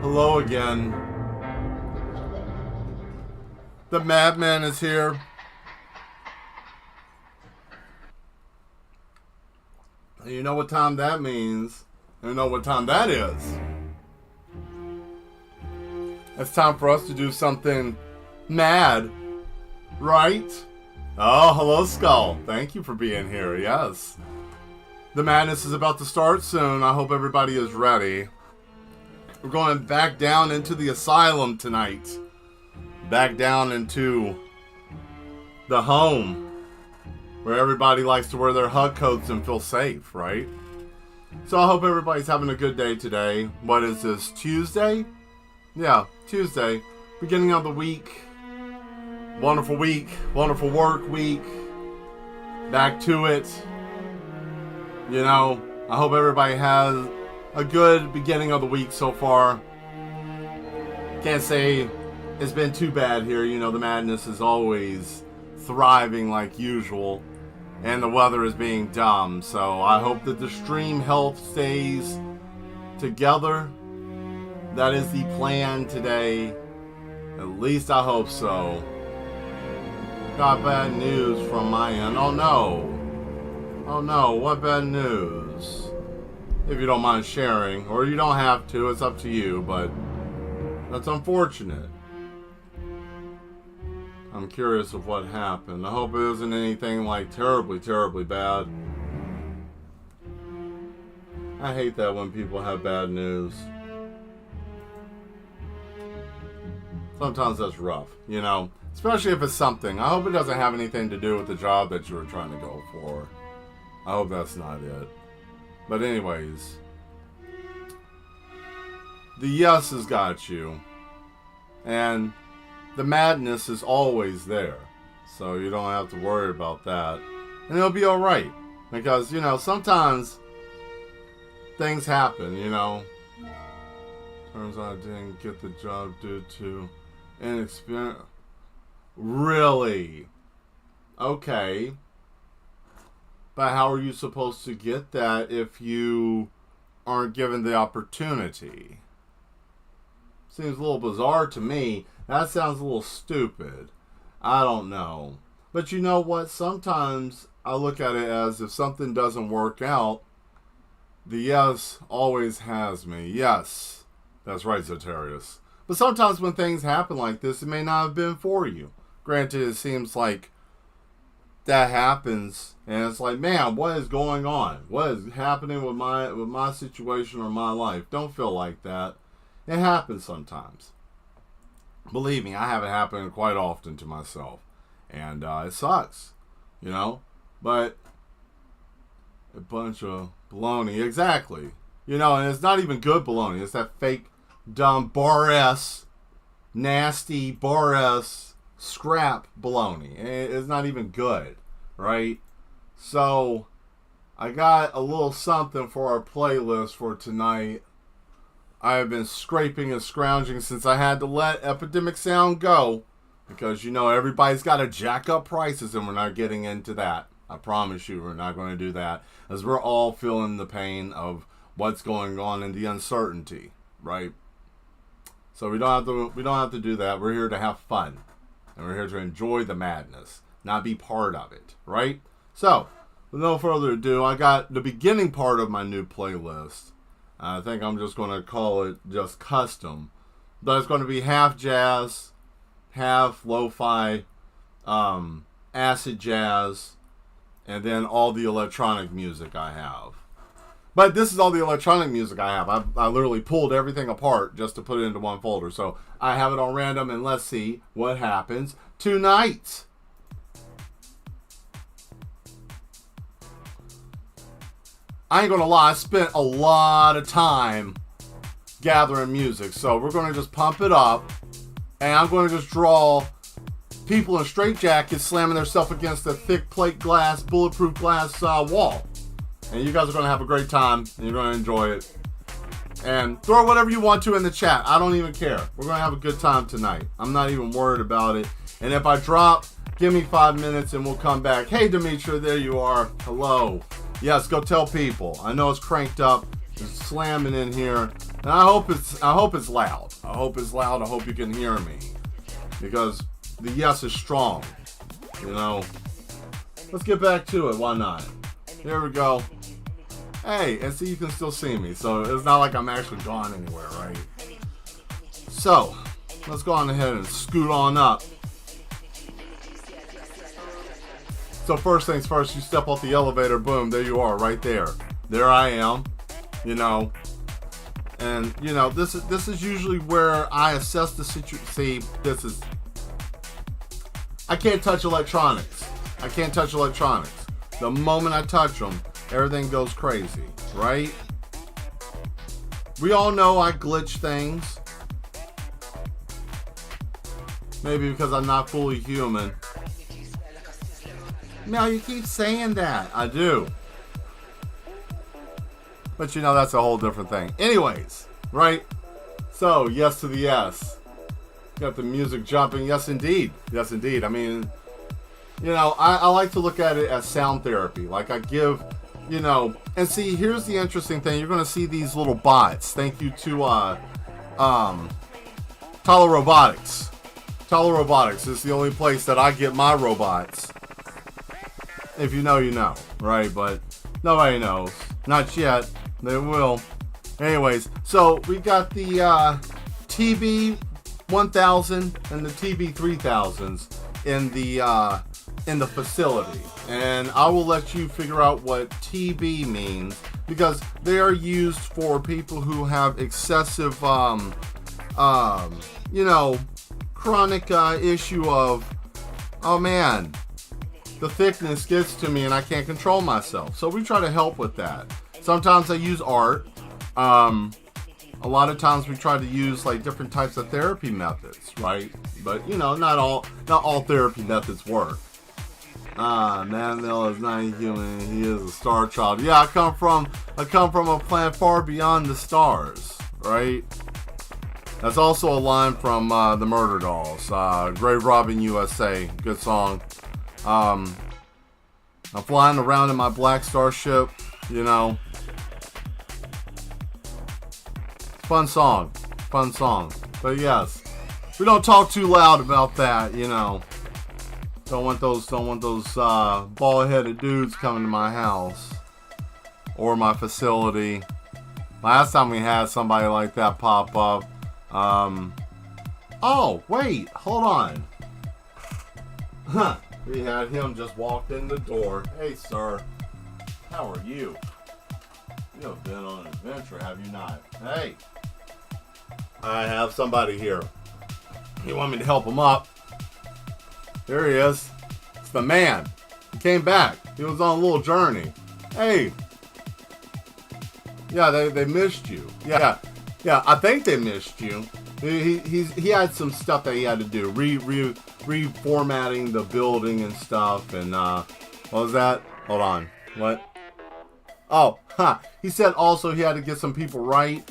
Hello again. The Madman is here. You know what time that means. You know what time that is. It's time for us to do something mad, right? Oh, hello, Skull. Thank you for being here. Yes. The madness is about to start soon. I hope everybody is ready. We're going back down into the asylum tonight. Back down into the home where everybody likes to wear their hug coats and feel safe, right? So I hope everybody's having a good day today. What is this, Tuesday? Yeah, Tuesday. Beginning of the week. Wonderful week. Wonderful work week. Back to it. You know, I hope everybody has a good beginning of the week so far. Can't say it's been too bad here. You know, the madness is always thriving like usual. And the weather is being dumb. So I hope that the stream health stays together. That is the plan today. At least I hope so. Got bad news from my end. Oh no. Oh no, what bad news? If you don't mind sharing, or you don't have to, it's up to you, but that's unfortunate. I'm curious of what happened. I hope it isn't anything like terribly, terribly bad. I hate that when people have bad news. Sometimes that's rough, you know, especially if it's something. I hope it doesn't have anything to do with the job that you were trying to go for. I hope that's not it. But anyways, the yes has got you. And the madness is always there. So you don't have to worry about that. And it'll be alright. Because, you know, sometimes things happen, you know. Turns out I didn't get the job due to inexperience. Really? Okay. But how are you supposed to get that if you aren't given the opportunity? Seems a little bizarre to me. That sounds a little stupid. I don't know. But you know what? Sometimes I look at it as if something doesn't work out, the yes always has me. Yes. That's right, Zotarius. But sometimes when things happen like this, it may not have been for you. Granted, it seems like that happens, and it's like, man, what is going on? What is happening with my situation or my life? Don't feel like that. It happens sometimes. Believe me, I have it happen quite often to myself, and it sucks, you know. But a bunch of baloney, exactly. You know, and it's not even good baloney. It's that fake, dumb, bar-s, nasty, bar-s scrap baloney. It's not even good, right? So I got a little something for our playlist for tonight. I have been scraping and scrounging since I had to let Epidemic Sound go, because you know everybody's got to jack up prices, and we're not getting into that. I promise you, we're not going to do that, as we're all feeling the pain of what's going on and the uncertainty, right? So we don't have to do that. We're here to have fun. And we're here to enjoy the madness, not be part of it, right? So, with no further ado, I got the beginning part of my new playlist. I think I'm just going to call it just custom. But it's going to be half jazz, half lo-fi, acid jazz, and then all the electronic music I have. But this is all the electronic music I have. I literally pulled everything apart just to put it into one folder. So I have it on random, and let's see what happens tonight. I ain't gonna lie, I spent a lot of time gathering music. So we're gonna just pump it up, and I'm gonna just draw people in straitjackets slamming themselves against a thick plate glass, bulletproof glass wall. And you guys are going to have a great time, and you're going to enjoy it. And throw whatever you want to in the chat. I don't even care. We're going to have a good time tonight. I'm not even worried about it. And if I drop, give me 5 minutes and we'll come back. Hey, Demetra, there you are. Hello. Yes, go tell people. I know it's cranked up. It's slamming in here. And I hope it's loud. I hope it's loud. I hope you can hear me. Because the yes is strong. You know. Let's get back to it. Why not? Here we go. Hey, and see, you can still see me. So it's not like I'm actually gone anywhere, right? So, let's go on ahead and scoot on up. So first things first, you step off the elevator, boom, there you are, right there. There I am, you know. And, you know, this is usually where I assess the situation. See, I can't touch electronics. I can't touch electronics. The moment I touch them, everything goes crazy, right? We all know I glitch things. Maybe because I'm not fully human. Now you keep saying that. I do. But you know, that's a whole different thing. Anyways, right? So, yes to the yes. Got the music jumping. Yes, indeed. Yes, indeed. I mean, you know, I like to look at it as sound therapy. Like I give, you know, and see, here's the interesting thing. You're going to see these little bots. Thank you to Tala Robotics. Tala Robotics is the only place that I get my robots. If you know, you know, right? But nobody knows. Not yet. They will. Anyways, so we got the TB1000 and the TB3000s in the facility, and I will let you figure out what TB means because they are used for people who have excessive, you know, chronic issue of, oh man, the thickness gets to me and I can't control myself. So we try to help with that. Sometimes I use art. A lot of times we try to use like different types of therapy methods, right? But you know, not all therapy methods work. Manville is not human. He is a star child. Yeah, I come from a planet far beyond the stars, right? That's also a line from the Murder Dolls. Grave Robbing USA. Good song. I'm flying around in my black starship, you know. Fun song. But yes, we don't talk too loud about that, you know. Don't want those bald-headed dudes coming to my house or my facility. Last time we had somebody like that pop up. Oh, wait, hold on. Huh. We had him just walked in the door. Hey, sir. How are you? You have been on an adventure, have you not? Hey. I have somebody here. You want me to help him up? Here he is. It's the man. He came back. He was on a little journey. Hey. Yeah, they missed you. Yeah, I think they missed you. He had some stuff that he had to do. Reformatting the building and stuff. And what was that? Hold on. What? Oh, he said also he had to get some people right.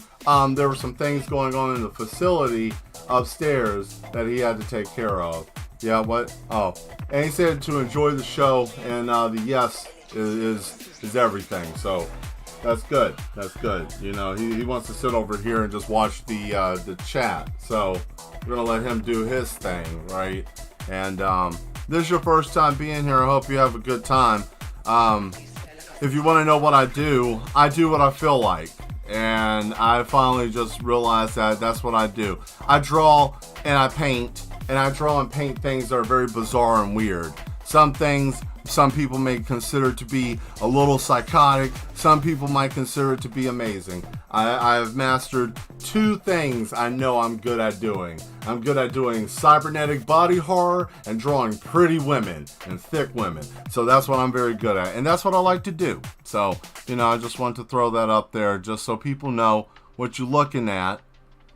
There were some things going on in the facility upstairs that he had to take care of. Yeah, what? Oh, and he said to enjoy the show, and the yes is everything. So that's good. That's good. You know, he wants to sit over here and just watch the chat. So we're gonna let him do his thing, right? And this is your first time being here. I hope you have a good time. If you want to know what I do what I feel like. And I finally just realized that that's what I do. I draw and I paint. And I draw and paint things that are very bizarre and weird. Some things some people may consider to be a little psychotic. Some people might consider it to be amazing. I've mastered two things I know I'm good at doing. I'm good at doing cybernetic body horror and drawing pretty women and thick women. So that's what I'm very good at. And that's what I like to do. So, you know, I just want to throw that up there just so people know what you're looking at.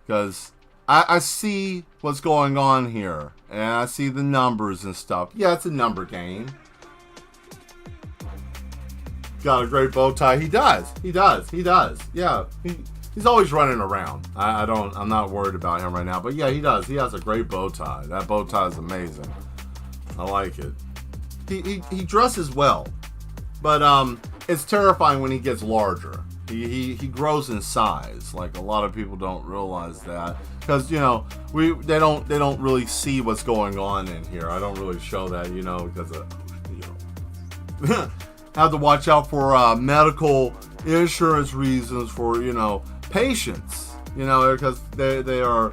Because I see what's going on here. And I see the numbers and stuff. Yeah, it's a number game. Got a great bow tie. He does. Yeah, he's always running around. I'm not worried about him right now. But yeah, he does. He has a great bow tie. That bow tie is amazing. I like it. He dresses well. But it's terrifying when he gets larger. He grows in size. Like, a lot of people don't realize that, because they don't really see what's going on in here. I don't really show that, because have to watch out for medical insurance reasons for patients, because they are,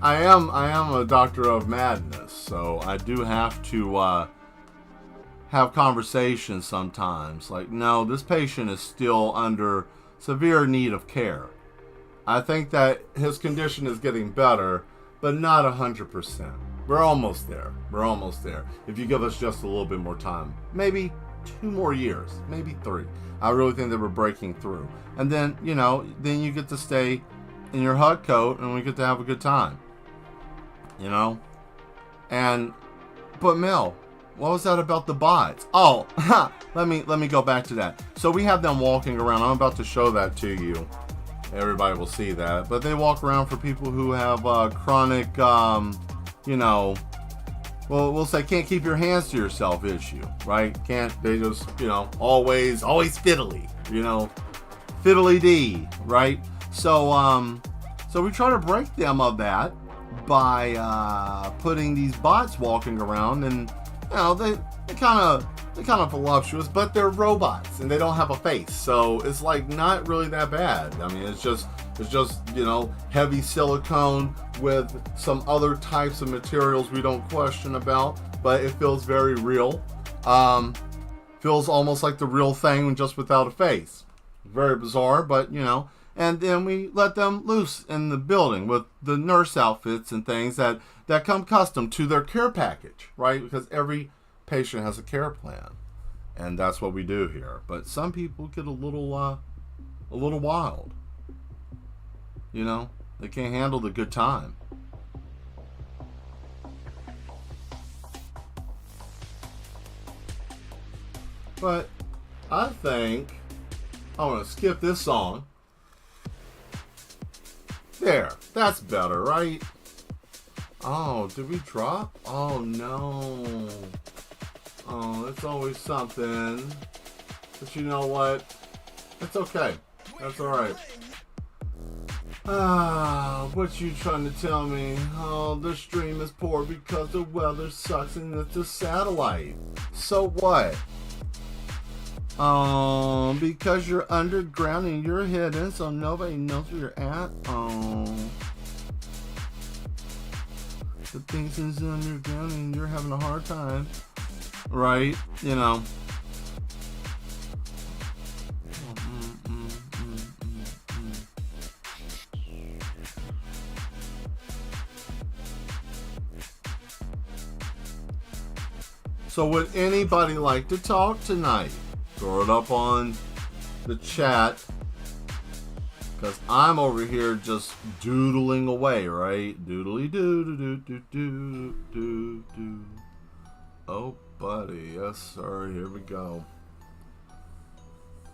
I am a doctor of madness, so I do have to have conversations sometimes. Like, no, this patient is still under severe need of care. I think that his condition is getting better, but not 100%. We're almost there. If you give us just a little bit more time, maybe 2 more years, maybe 3. I really think that we're breaking through. And then, then you get to stay in your hut coat and we get to have a good time. But Mel, what was that about the bots? Oh, let me go back to that. So we have them walking around. I'm about to show that to you. Everybody will see that. But they walk around for people who have chronic, we'll say can't keep your hands to yourself issue, right? They just, always fiddly, fiddly dee, right? So we try to break them of that by putting these bots walking around, and they're kind of voluptuous, but they're robots and they don't have a face, so it's like not really that bad. I mean, it's just heavy silicone with some other types of materials we don't question about, but it feels very real. Feels almost like the real thing, just without a face. Very bizarre, but and then we let them loose in the building with the nurse outfits and things that come custom to their care package, right? Because every patient has a care plan, and that's what we do here. But some people get a little wild. They can't handle the good time. But I think I want to skip this song. There, that's better, right? Oh, did we drop? Oh no. Oh, it's always something. But you know what? It's okay. That's alright. What you trying to tell me? Oh, the stream is poor because the weather sucks and it's a satellite. So what? Oh, because you're underground and you're hidden, so nobody knows where you're at. Oh, the things is underground and you're having a hard time, right? So would anybody like to talk tonight? Throw it up on the chat, because I'm over here just doodling away, right? Doodly doo doo doo doo doo doo doo. Oh, buddy, yes sir. Here we go.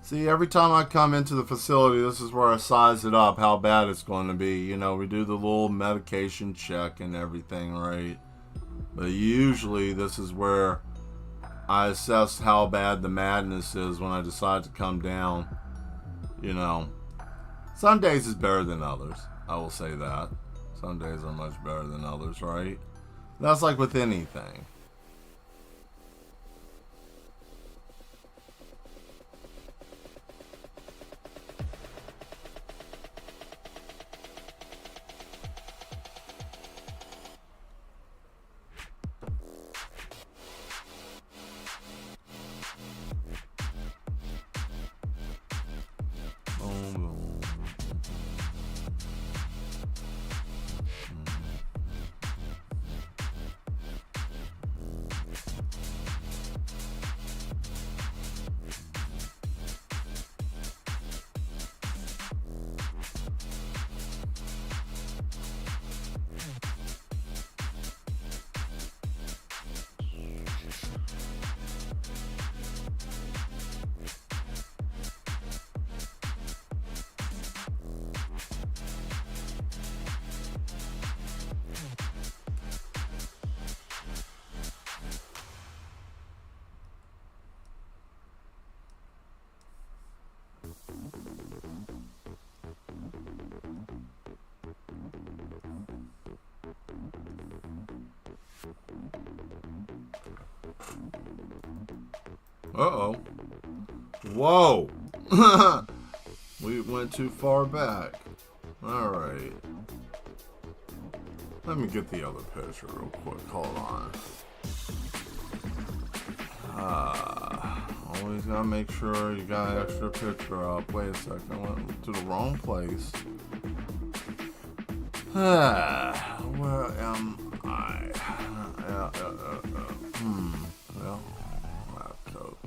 See, every time I come into the facility, this is where I size it up, how bad it's going to be. We do the little medication check and everything, right? But usually this is where I assess how bad the madness is when I decide to come down. Some days is better than others. I will say that. Some days are much better than others, right? That's like with anything. Uh-oh. Whoa! We went too far back. Alright. Let me get the other picture real quick. Hold on. Always gotta make sure you got an extra picture up. Wait a second. I went to the wrong place. Where am I? Well, laptop.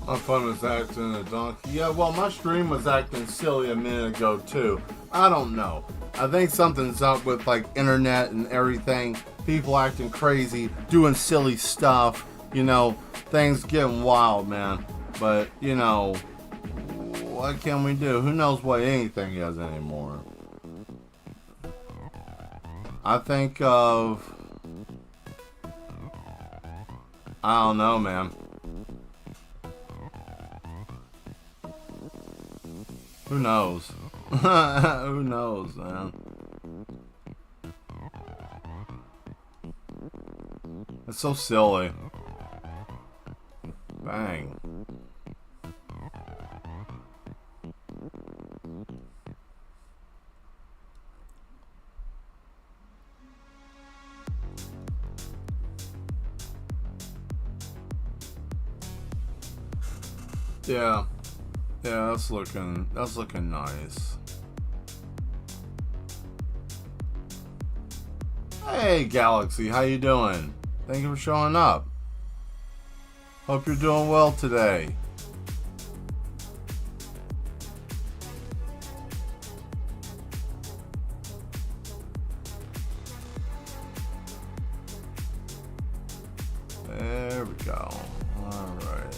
My phone was acting a donkey. Yeah, well, my stream was acting silly a minute ago, too. I don't know. I think something's up with, like, internet and everything. People acting crazy, doing silly stuff. You know, things getting wild, man. But, you know, what can we do? Who knows what anything is anymore? I think of... I don't know, man. Who knows? Who knows, man? It's so silly. Bang. Yeah. Yeah, that's looking nice. Hey Galaxy, how you doing? Thank you for showing up. Hope you're doing well today. There we go. All right.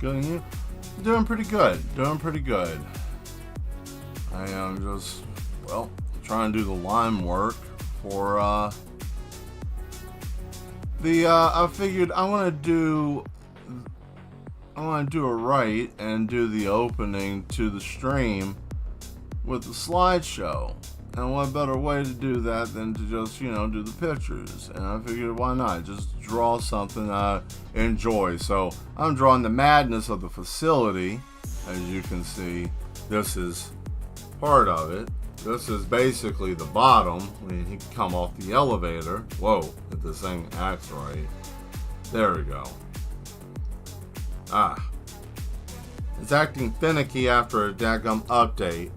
Good, you? Doing pretty good. Doing pretty good. I am just, well, trying to do the line work for I figured I want to do it right and do the opening to the stream with the slideshow. And what better way to do that than to just, you know, do the pictures? And I figured, why not? Just draw something I enjoy. So I'm drawing the madness of the facility. As you can see, this is part of it. This is basically the bottom. When you come off the elevator. Whoa, if this thing acts right. There we go. It's acting finicky after a daggum update.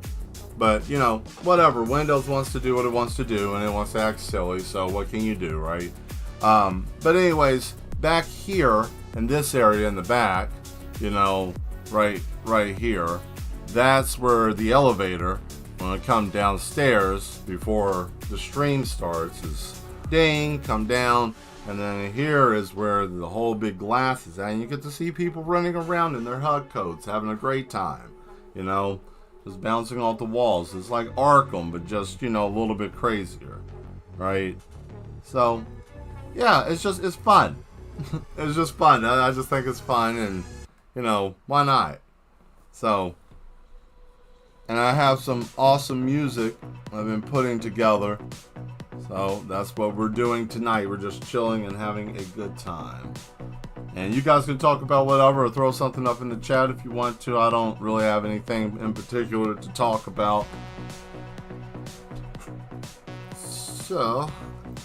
But, you know, whatever. Windows wants to do what it wants to do, and it wants to act silly, so what can you do, right? But anyways, back here, in this area in the back, you know, right here, that's where the elevator, when I come downstairs before the stream starts, is ding, come down. And then here is where the whole big glass is at. And you get to see people running around in their hug coats, having a great time. You know, just bouncing off the walls. It's like Arkham, but just, you know, a little bit crazier. Right? So, yeah, it's fun. It's just fun. I just think it's fun. And, you know, why not? So, and I have some awesome music I've been putting together. So that's what we're doing tonight. We're just chilling and having a good time. And you guys can talk about whatever or throw something up in the chat if you want to. I don't really have anything in particular to talk about. So,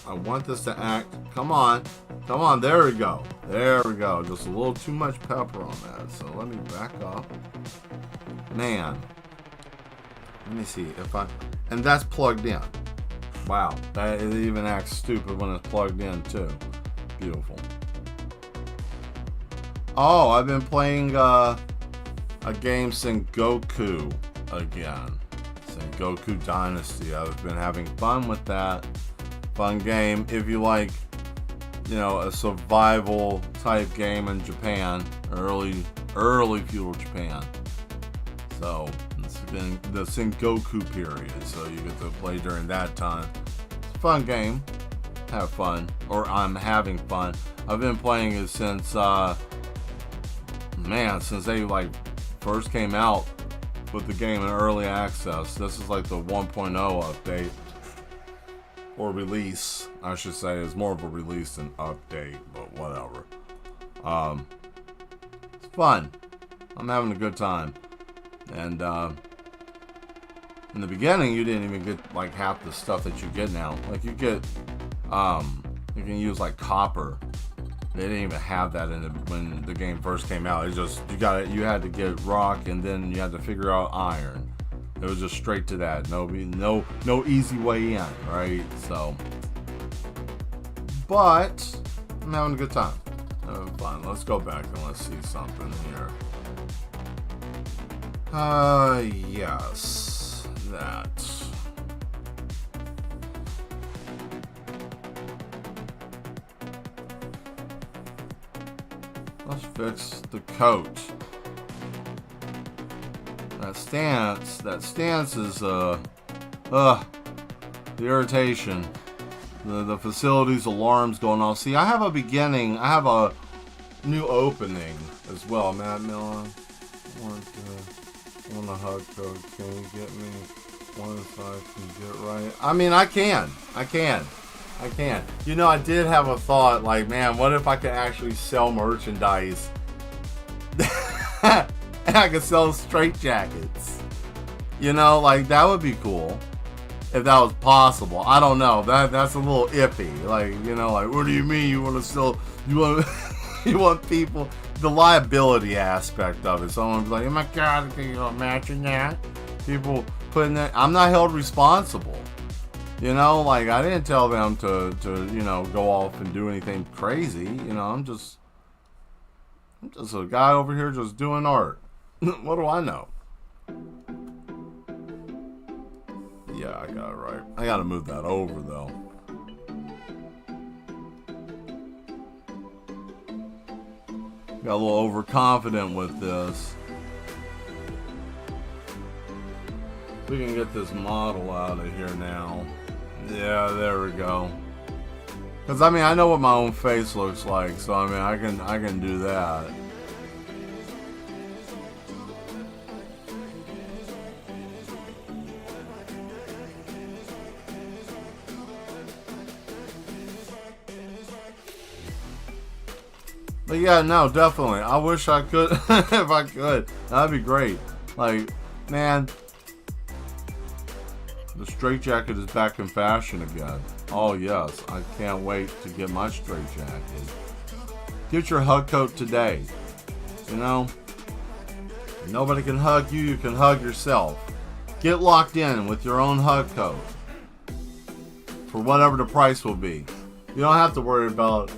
I want this to act. Come on. Come on. There we go. There we go. Just a little too much pepper on that. So let me back up. Man. Let me see if I... And that's plugged in. Wow. That it even acts stupid when it's plugged in too. Beautiful. Oh, I've been playing a game Sengoku again. Sengoku Dynasty. I've been having fun with that. Fun game. If you like, you know, a survival type game in Japan, early feudal Japan. So it's been the Sengoku period, so you get to play during that time. It's a fun game. Have fun, or I'm having fun. I've been playing it since since they like first came out with the game in early access. This is like the 1.0 update. Or release, I should say. It's more of a release than update, but whatever. It's fun. I'm having a good time. And in the beginning, you didn't even get like half the stuff that you get now. Like you get, you can use like copper. They didn't even have that in it when the game first came out. It just you had to get rock, and then you had to figure out iron. It was just straight to that. No easy way in, right? So, but I'm having a good time. Having fun. Let's go back and let's see something here. Yes, that. Let's fix the coat. That stance is the irritation. The facility's alarms going off. See, I have a new opening as well. Matt Miller, I want a hug code. Can you get me one so I can get right? I mean, I can. You know, I did have a thought, like, man, what if I could actually sell merchandise? And I could sell straight jackets. You know, like, that would be cool. If that was possible. I don't know. That's a little iffy. Like, you know, like, what do you mean you want to sell, you want people, the liability aspect of it. Someone's like, oh my God, can you imagine that? People putting that, I'm not held responsible. You know, like, I didn't tell them to you know, go off and do anything crazy. You know, I'm just a guy over here just doing art. What do I know? Yeah, I got it right. I gotta move that over, though. Got a little overconfident with this. We can get this model out of here now. Yeah, there we go. Because, I mean, I know what my own face looks like, so, I mean, I can do that. But yeah, no, definitely. I wish I could, if I could. That'd be great. Like, man, the straitjacket is back in fashion again. Oh yes, I can't wait to get my straitjacket. Get your hug coat today. You know, nobody can hug you, you can hug yourself. Get locked in with your own hug coat for whatever the price will be. You don't have to worry about,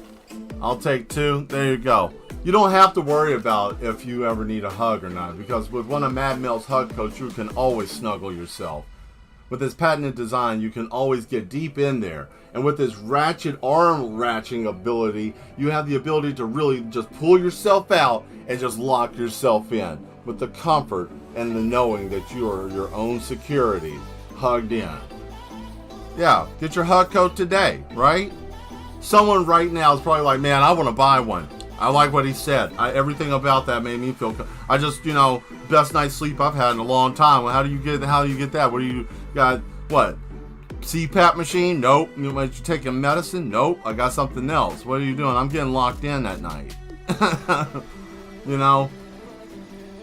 I'll take two. There you go. You don't have to worry about if you ever need a hug or not, because with one of Mad Mel's hug coats, you can always snuggle yourself. with this patented design, you can always get deep in there. And with this ratchet arm ratcheting ability, you have the ability to really just pull yourself out and just lock yourself in with the comfort and the knowing that you are your own security, hugged in. Yeah, get your hug coat today, right? Someone right now is probably like, man, I want to buy one. I like what he said. Everything about that made me feel. I just, best night's sleep I've had in a long time. Well, how do you get that? What do you got? What? CPAP machine? Nope. You taking medicine? Nope. I got something else. What are you doing? I'm getting locked in that night.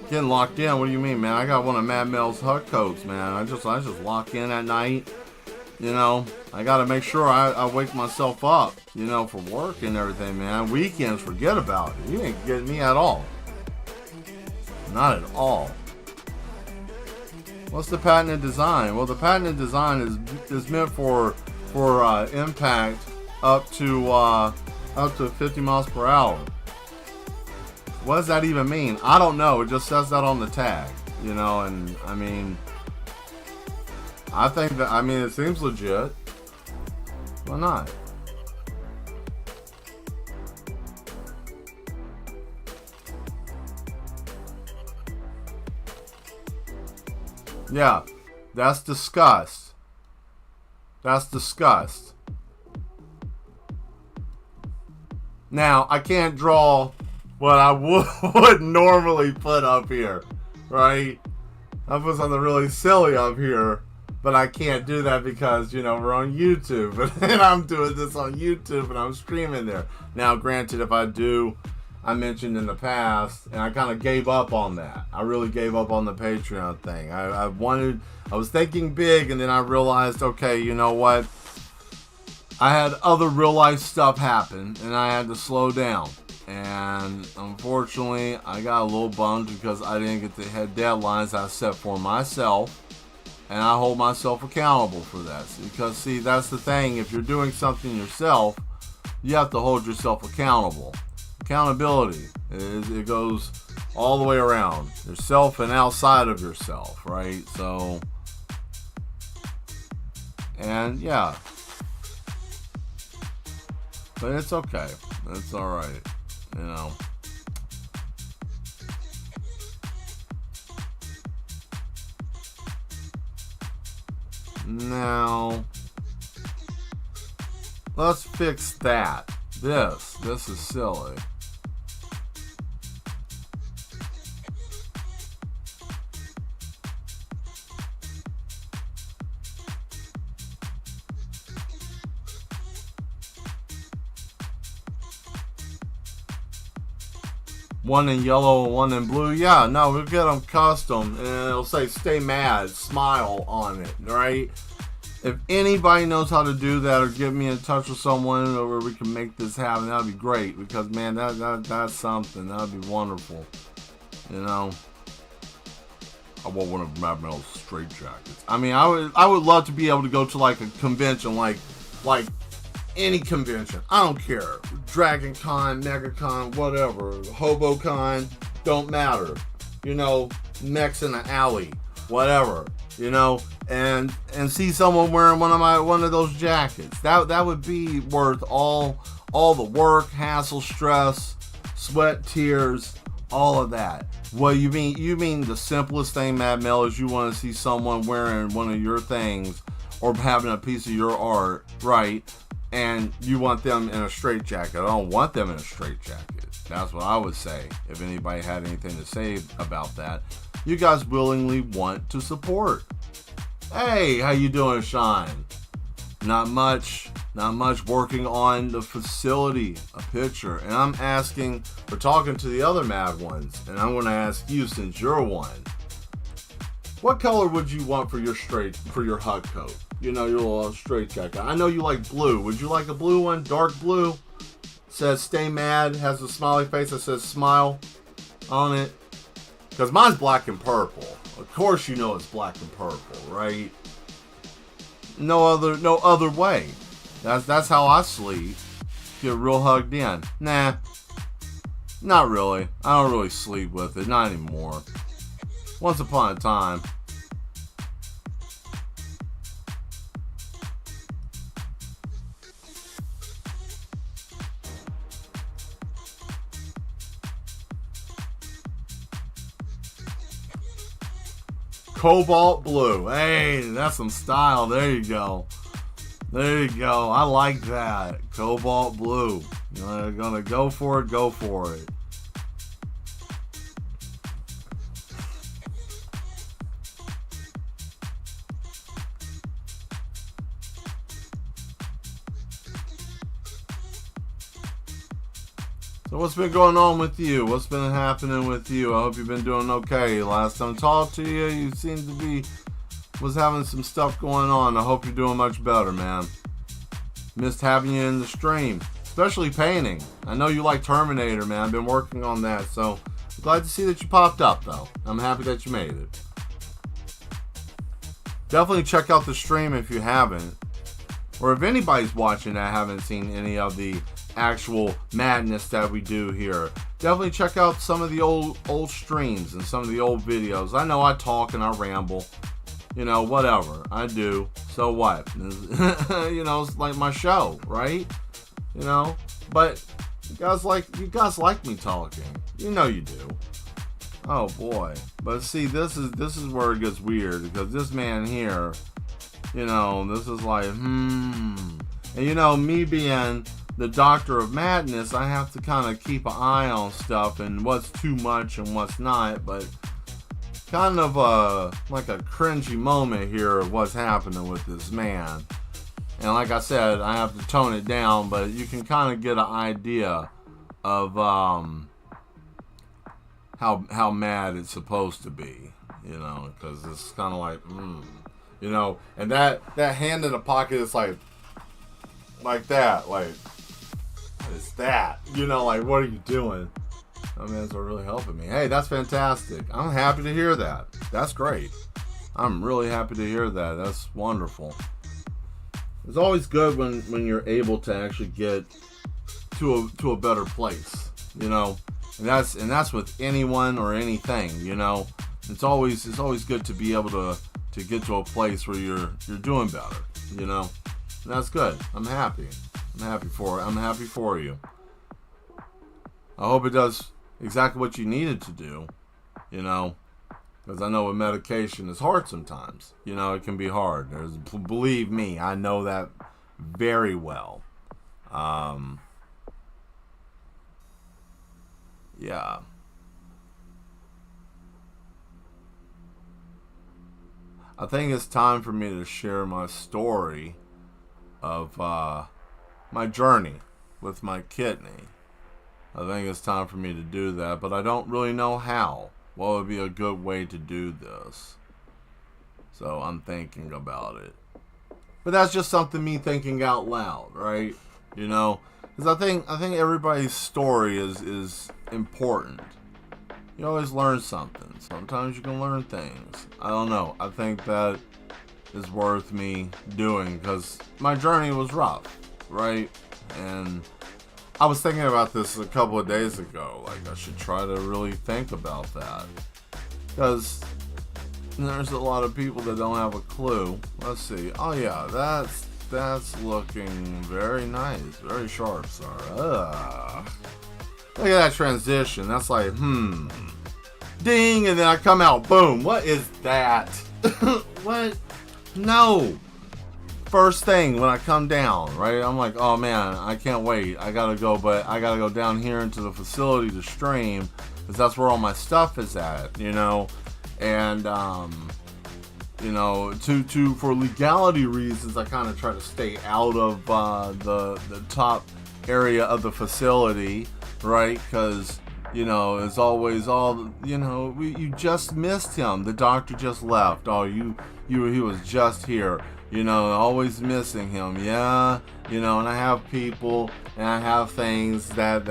Getting locked in. What do you mean, man? I got one of Mad Mel's hug coats, man. I just lock in at night. I got to make sure I wake myself up, for work and everything, man. Weekends, forget about it. You ain't getting me at all. Not at all. What's the patented design? Well, the patented design is meant for impact up to 50 miles per hour. What does that even mean? I don't know. It just says that on the tag, and I think that, it seems legit. Why not? Yeah, that's disgust. That's disgust. Now, I can't draw what I would normally put up here, right? I put something really silly up here, but I can't do that because, we're on YouTube, and I'm doing this on YouTube, and I'm streaming there. Now, granted, if I do, I mentioned in the past, and I kind of gave up on that. I really gave up on the Patreon thing. I was thinking big, and then I realized, okay, you know what? I had other real life stuff happen, and I had to slow down. And unfortunately, I got a little bummed because I didn't get the head deadlines I set for myself. And I hold myself accountable for that. Because, see, that's the thing. If you're doing something yourself, you have to hold yourself accountable. Accountability, it goes all the way around. Yourself and outside of yourself, right? So, and yeah. But it's okay. It's alright. Now, let's fix that. This is silly. One in yellow and one in blue. Yeah, no, we'll get them custom, and it'll say "Stay Mad, Smile" on it, right? If anybody knows how to do that, or get me in touch with someone, or where we can make this happen, that'd be great. Because man, that's something. That'd be wonderful. I want one of Mad Mel's straight jackets. I would love to be able to go to like a convention, like any convention. I don't care. Dragon Con, MegaCon, whatever. HoboCon, don't matter. Mechs in the alley, whatever. And see someone wearing one of those jackets. That would be worth all the work, hassle, stress, sweat, tears, all of that. Well, you mean the simplest thing, Mad Mel, is you want to see someone wearing one of your things or having a piece of your art, right? And you want them in a straitjacket. I don't want them in a straitjacket. That's what I would say if anybody had anything to say about that. You guys willingly want to support. Hey, how you doing, Shine? Not much working on the facility, a picture. And I'm asking, we're talking to the other mad ones, and I'm going to ask you, since you're one, what color would you want for your hug coat? Your little straight jacket. I know you like blue. Would you like a blue one? Dark blue? Says "Stay Mad," has a smiley face that says "Smile" on it. Because mine's black and purple. Of course it's black and purple, right? No other way. That's how I sleep. Get real hugged in. Nah. Not really. I don't really sleep with it. Not anymore. Once upon a time. Cobalt blue. Hey, that's some style. There you go. There you go. I like that. Cobalt blue. You're gonna go for it. Go for it. So what's been going on with you? What's been happening with you? I hope you've been doing okay. Last time I talked to you, you seemed to be was having some stuff going on. I hope you're doing much better, man. Missed having you in the stream, especially painting. I know you like Terminator, man. I've been working on that, so I'm glad to see that you popped up, though. I'm happy that you made it. Definitely check out the stream if you haven't, or if anybody's watching that haven't seen any of the actual madness that we do here. Definitely check out some of the old streams and some of the old videos. I know I talk and I ramble, you know, whatever I do, so what? You know, it's like my show, right? You know, but you guys like me talking, you know you do. Oh boy. But see, this is where it gets weird, because this man here, you know, this is like and you know, me being the Doctor of Madness, I have to kind of keep an eye on stuff and what's too much and what's not, but kind of like a cringy moment here of what's happening with this man. And like I said, I have to tone it down, but you can kind of get an idea of how mad it's supposed to be, you know, because it's kind of like, you know, and that hand in the pocket is like that, like, what is that? You know, like, what are you doing? Oh man, it's really helping me. Hey, that's fantastic. I'm happy to hear that. That's great. I'm really happy to hear that. That's wonderful. It's always good when you're able to actually get to a better place, you know. And that's with anyone or anything, you know. It's always good to be able to get to a place where you're doing better, you know. And that's good. I'm happy. I'm happy for you. I hope it does exactly what you needed to do, you know, because I know with medication it's hard sometimes. You know, it can be hard. Believe me, I know that very well. Yeah. I think it's time for me to share my story of my journey with my kidney. I think it's time for me to do that, but I don't really know how. What would be a good way to do this? So I'm thinking about it. But that's just something me thinking out loud, right? You know, because I think everybody's story is important. You always learn something. Sometimes you can learn things. I don't know. I think that is worth me doing because my journey was rough, right? And I was thinking about this a couple of days ago. Like, I should try to really think about that, because there's a lot of people that don't have a clue. Let's see. Oh yeah, that's looking very nice, very sharp, Sarah. Look at that transition. That's like, ding, and then I come out, boom. What is that? What? No. First thing when I come down, right? I'm like, oh man, I can't wait. I gotta go down here into the facility to stream, because that's where all my stuff is at, you know. And you know, for legality reasons, I kind of try to stay out of the top area of the facility, right? Because, you know, it's always all, you know, you just missed him. The doctor just left. Oh, he was just here. You know, always missing him. Yeah, you know, and I have people and I have things that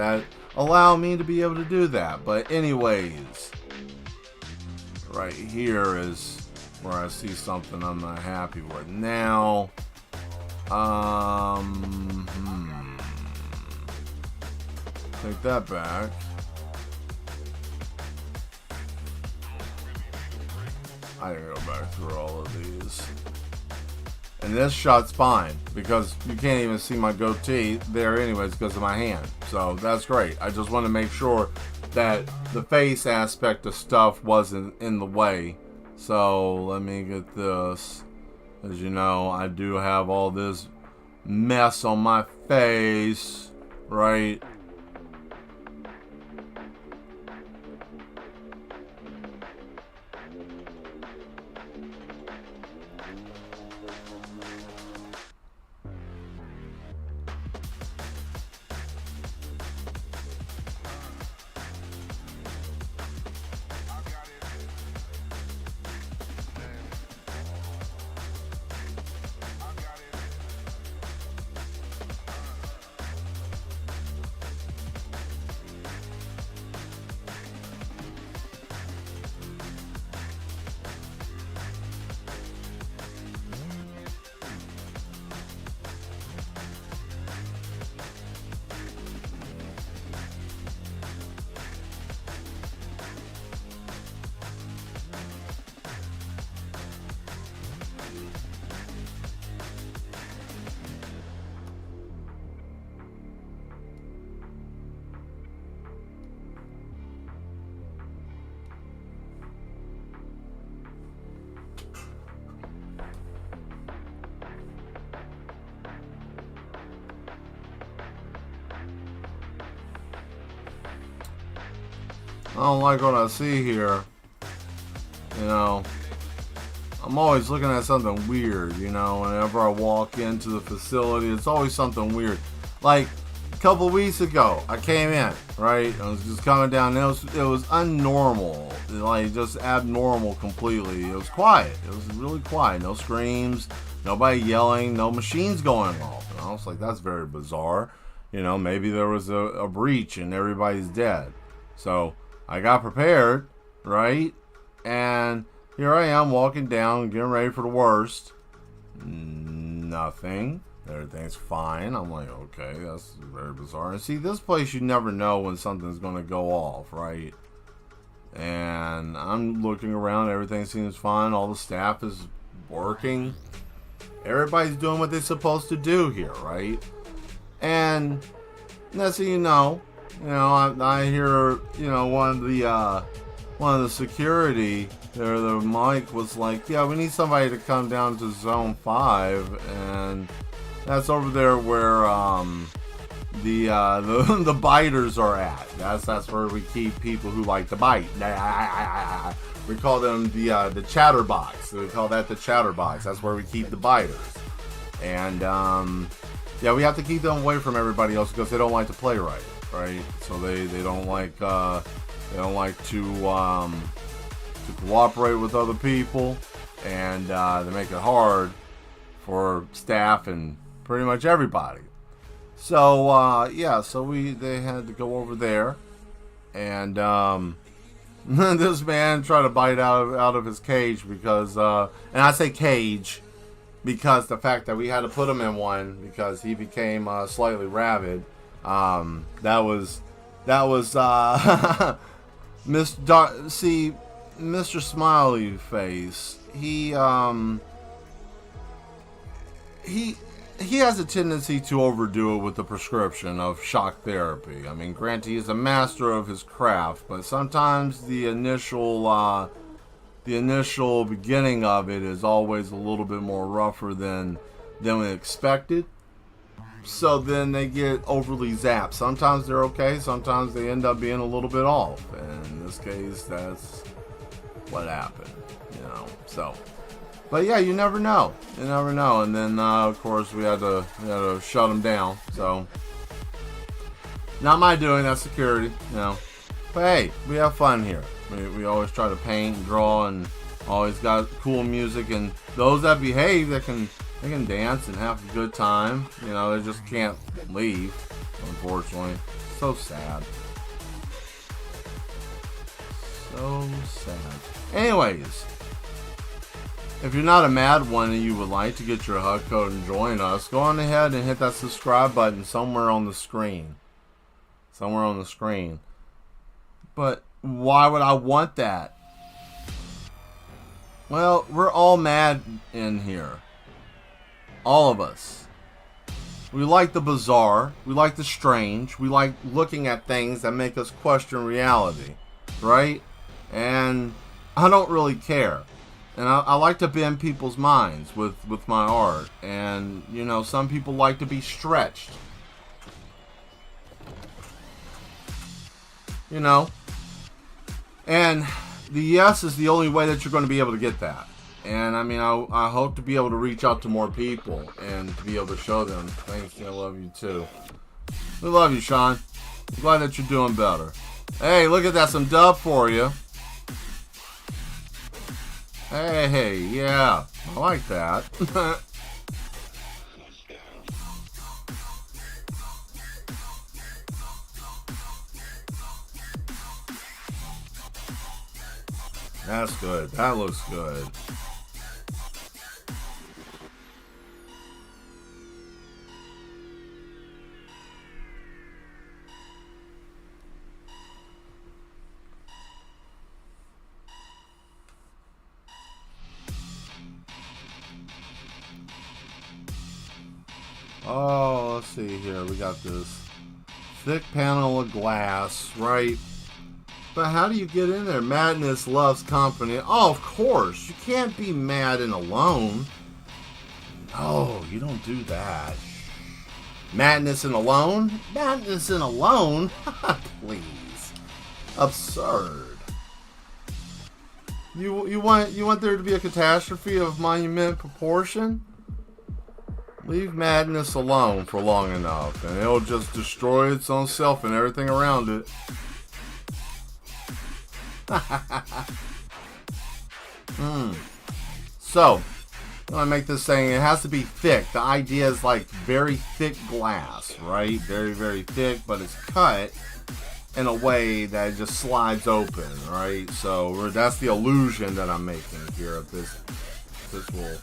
allow me to be able to do that. But anyways, right here is where I see something I'm not happy with. Now, take that back. I gotta go back through all of these. And this shot's fine, because you can't even see my goatee there anyways because of my hand. So that's great. I just want to make sure that the face aspect of stuff wasn't in the way. So let me get this. As you know, I do have all this mess on my face, right? I don't like what I see here. You know, I'm always looking at something weird, you know, whenever I walk into the facility, it's always something weird. Like, a couple weeks ago, I came in, right? I was just coming down, and it was unnormal, like, just abnormal completely. It was quiet. It was really quiet. No screams, nobody yelling, no machines going off. And I was like, that's very bizarre. You know, maybe there was a breach and everybody's dead. So I got prepared, right? And here I am walking down, getting ready for the worst. Nothing. Everything's fine. I'm like, okay, that's very bizarre. And see, this place, you never know when something's going to go off, right? And I'm looking around. Everything seems fine. All the staff is working. Everybody's doing what they're supposed to do here, right? And next thing you know, I hear, one of the security there, the mic was like, yeah, we need somebody to come down to zone 5, and that's over there where the biters are at. That's where we keep people who like to bite. We call them the chatterbox. We call that the chatterbox. That's where we keep the biters. And yeah, we have to keep them away from everybody else because they don't like to play right. So they don't like to cooperate with other people, and they make it hard for staff and pretty much everybody. So yeah, so they had to go over there, and this man tried to bite out of his cage because and I say cage because the fact that we had to put him in one because he became slightly rabid. That was Mr. Smiley Face. He has a tendency to overdo it with the prescription of shock therapy. I mean, granted, he's a master of his craft, but sometimes the initial beginning of it is always a little bit more rougher than we expected. So then they get overly zapped. Sometimes they're okay, sometimes they end up being a little bit off. And in this case, that's what happened, So, but yeah, you never know. And then, of course, we had to shut them down. So, not my doing, that's security, But hey, we have fun here. We always try to paint and draw and always got cool music. And those that behave, they can dance and have a good time. They just can't leave, unfortunately. So sad. So sad. Anyways, if you're not a mad one and you would like to get your HUD code and join us, go on ahead and hit that subscribe button somewhere on the screen. But why would I want that? Well, we're all mad in here. All of us. We like the bizarre. We like the strange. We like looking at things that make us question reality. Right? And I don't really care. And I like to bend people's minds with my art. And, you know, some people like to be stretched. You know. And the yes is the only way that you're going to be able to get that. And, I mean, I hope to be able to reach out to more people and to be able to show them. Thanks, I love you, too. We love you, Sean. I'm glad that you're doing better. Hey, look at that. Some dub for you. Hey, yeah. I like that. That's good. That looks good. Oh, let's see here. We got this thick panel of glass, right? But how do you get in there? Madness loves company. Oh, of course. You can't be mad and alone. No, you don't do that. Madness and alone? Madness and alone? Please. Absurd. You want there to be a catastrophe of monument proportion? Leave madness alone for long enough, and it'll just destroy its own self and everything around it. So, I'm gonna make this thing, it has to be thick. The idea is like very thick glass, right? Very, very thick, but it's cut in a way that it just slides open, right? So, that's the illusion that I'm making here of this will...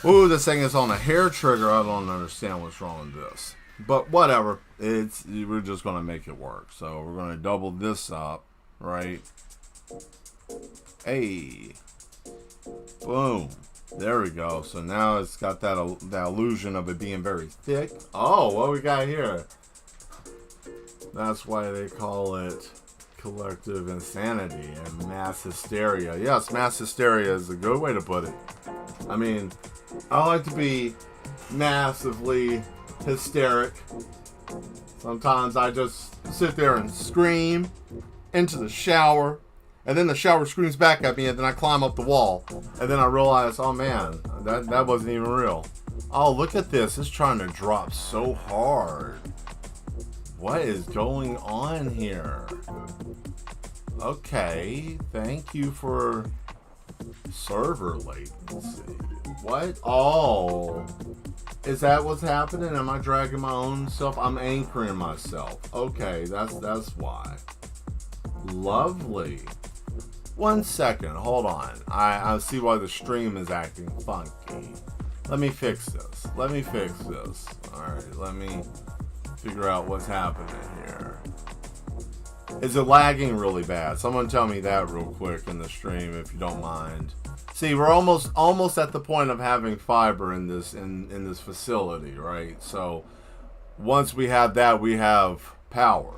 Ooh, this thing is on a hair trigger. I don't understand what's wrong with this. But whatever. We're just going to make it work. So we're going to double this up, right? Hey. Boom. There we go. So now it's got that illusion of it being very thick. Oh, what we got here? That's why they call it collective insanity and mass hysteria. Yes, mass hysteria is a good way to put it. I mean... I like to be massively hysteric. Sometimes I just sit there and scream into the shower, and then the shower screams back at me, and then I climb up the wall, and then I realize, oh man, that wasn't even real. Oh, look at this. It's trying to drop so hard. What is going on here? Okay, thank you for server latency. What? Oh. Is that what's happening? Am I dragging my own self? I'm anchoring myself. Okay, that's why. Lovely. 1 second. Hold on. I see why the stream is acting funky. Let me fix this. Alright, let me figure out what's happening here. Is it lagging really bad? Someone tell me that real quick in the stream if you don't mind. See, we're almost at the point of having fiber in this facility, right? So once we have that, we have power.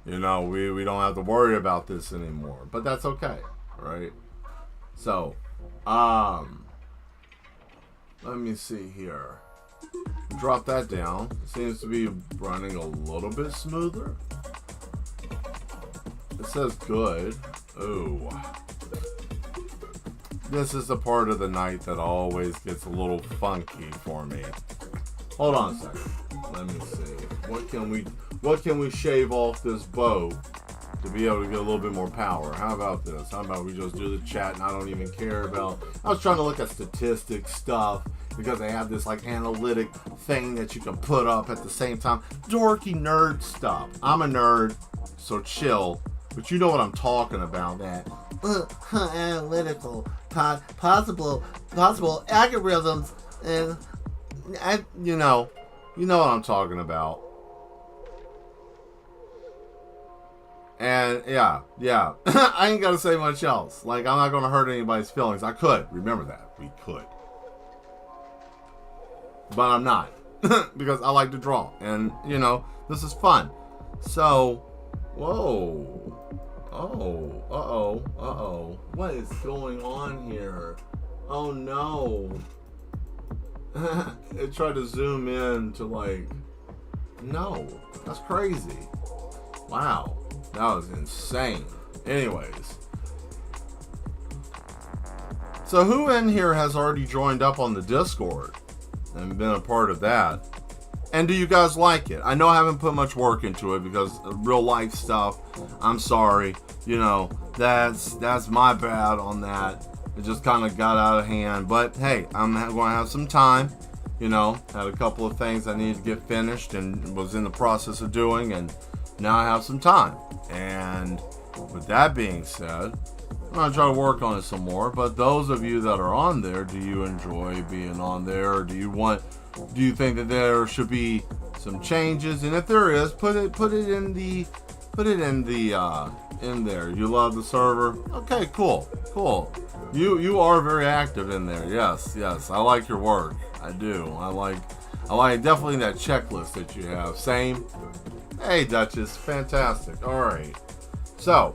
You know, we don't have to worry about this anymore. But that's okay, right? So, let me see here. Drop that down. Seems to be running a little bit smoother. It says good. Ooh. This is the part of the night that always gets a little funky for me. Hold on a second. Let me see. What can we shave off this boat to be able to get a little bit more power? How about this? How about we just do the chat and I don't even care about... I was trying to look at statistics stuff because they have this like analytic thing that you can put up at the same time. Dorky nerd stuff. I'm a nerd, so chill. But you know what I'm talking about, that analytical, possible algorithms, and you know what I'm talking about. And yeah, I ain't gotta say much else. Like, I'm not gonna hurt anybody's feelings. I could, remember that, we could, but I'm not because I like to draw, and you know this is fun. So, whoa. Oh, uh-oh, uh-oh. What is going on here? Oh no. It tried to zoom in to like, no, that's crazy. Wow, that was insane. Anyways. So who in here has already joined up on the Discord and been a part of that? And do you guys like it? I know I haven't put much work into it because real life stuff, I'm sorry, you know, that's my bad on that. It just kind of got out of hand. But hey, I'm going to have some time, you know, had a couple of things I needed to get finished and was in the process of doing, and now I have some time. And with that being said, I'm going to try to work on it some more. But those of you that are on there, do you enjoy being on there, or do you think that there should be some changes? And if there is, put it in there. You love the server? Okay, cool. You are very active in there. Yes. I like your work. I do. I like definitely that checklist that you have. Same. Hey, Duchess, fantastic. All right. So,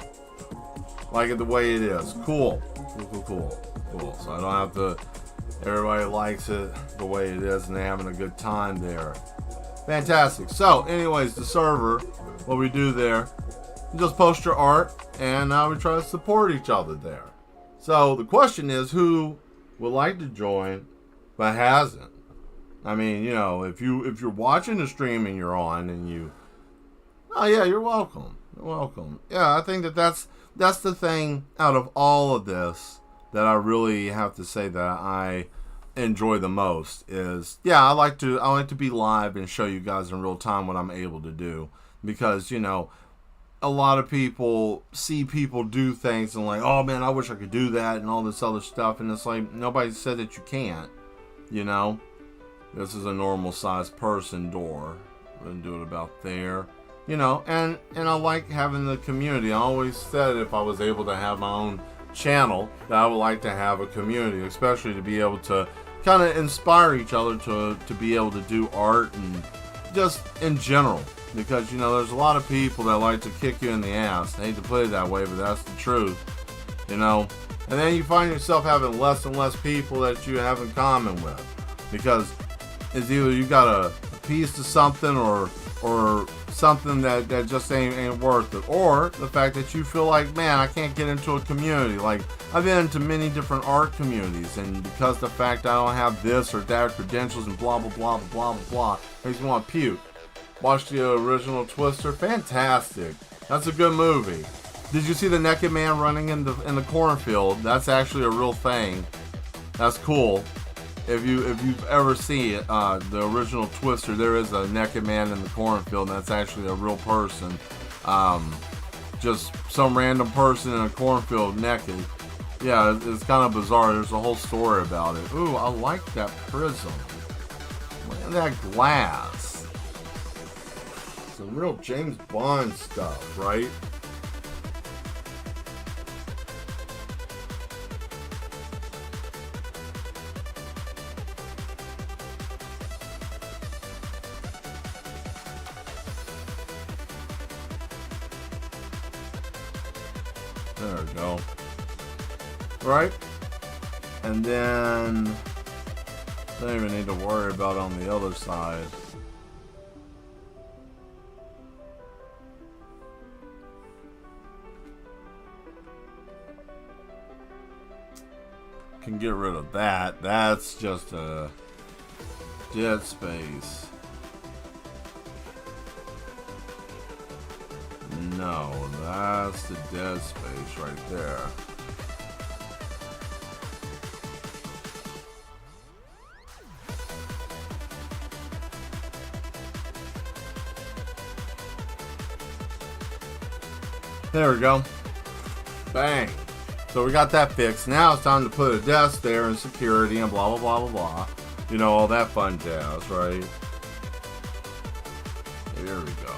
like it the way it is. Cool. So I don't have to. Everybody likes it the way it is, and they're having a good time there. Fantastic. So, anyways, the server, what we do there, you just post your art, and now we try to support each other there. So, the question is, who would like to join, but hasn't? I mean, you know, if you're watching the stream and you're on, and oh yeah, you're welcome. You're welcome. Yeah, I think that's the thing out of all of this that I really have to say that I enjoy the most is, yeah, I like to be live and show you guys in real time what I'm able to do, because, you know, a lot of people see people do things and like, oh man, I wish I could do that and all this other stuff, and it's like, nobody said that you can't, you know. This is a normal sized person door. We're gonna do it about there. You know, and I like having the community. I always said if I was able to have my own channel, that I would like to have a community, especially to be able to kind of inspire each other to be able to do art and just in general, because, you know, there's a lot of people that like to kick you in the ass. I hate to put it that way, but that's the truth, you know. And then you find yourself having less and less people that you have in common with, because it's either you got a piece to something or something that just ain't worth it, or the fact that you feel like, man, I can't get into a community. Like, I've been into many different art communities, and because the fact I don't have this or that credentials and blah blah blah blah blah blah makes me want to puke. Watch the original Twister, fantastic. That's a good movie. Did you see the naked man running in the cornfield? That's actually a real thing. That's cool. If you've ever seen it, the original Twister, there is a naked man in the cornfield, and that's actually a real person. Just some random person in a cornfield naked. Yeah, it's kind of bizarre. There's a whole story about it. Ooh, I like that prism. Look at that glass. Some real James Bond stuff, right? There we go. Right? And then don't even need to worry about on the other side. Can get rid of that. That's just a dead space. No, that's the dead space right there. There we go. Bang. So we got that fixed. Now it's time to put a desk there and security and blah, blah, blah, blah, blah. You know, all that fun jazz, right? There we go.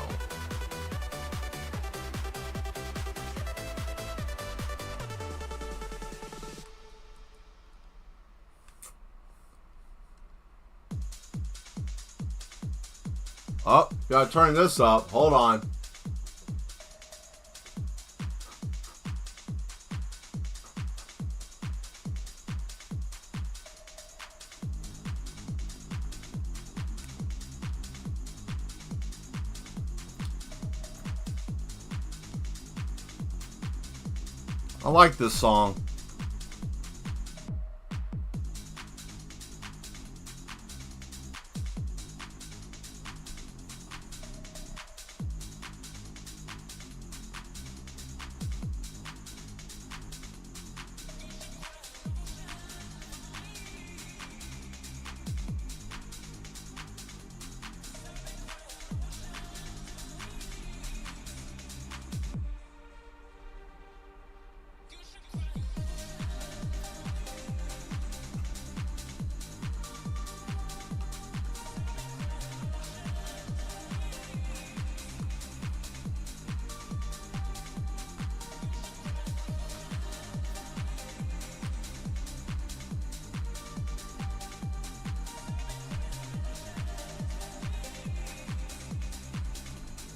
Oh, gotta turn this up. Hold on. I like this song.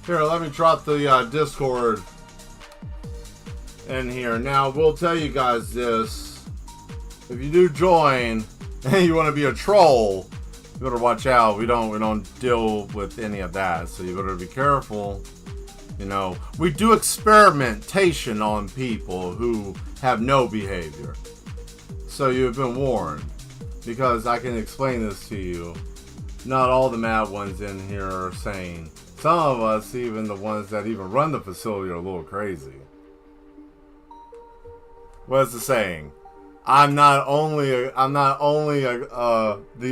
Here, let me drop the Discord in here. Now, we'll tell you guys this. If you do join and you want to be a troll, you better watch out. We don't deal with any of that. So you better be careful. You know, we do experimentation on people who have no behavior. So you've been warned. Because I can explain this to you. Not all the mad ones in here are sane. Some of us, even the ones that even run the facility, are a little crazy. What's the saying? I'm not only the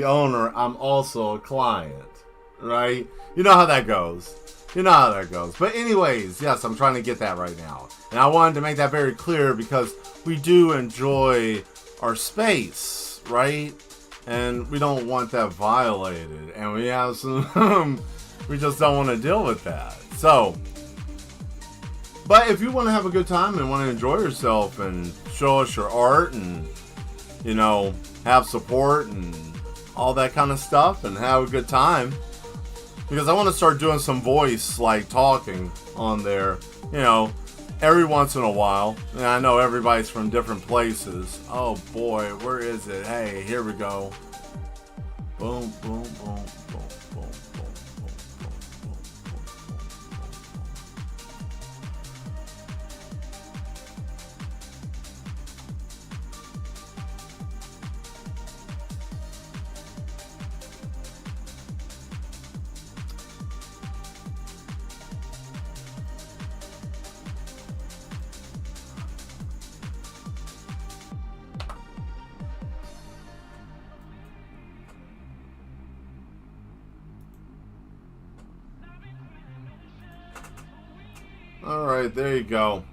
owner, I'm also a client, right? You know how that goes. You know how that goes. But anyways, yes, I'm trying to get that right now. And I wanted to make that very clear because we do enjoy our space, right? And we don't want that violated. And we have some... we just don't want to deal with that. So, but if you want to have a good time and want to enjoy yourself and show us your art and, you know, have support and all that kind of stuff and have a good time, because I want to start doing some voice, like talking on there, you know, every once in a while. And I know everybody's from different places. Oh boy, where is it? Hey, here we go. Boom, boom, boom, boom, boom. Alright, there you go.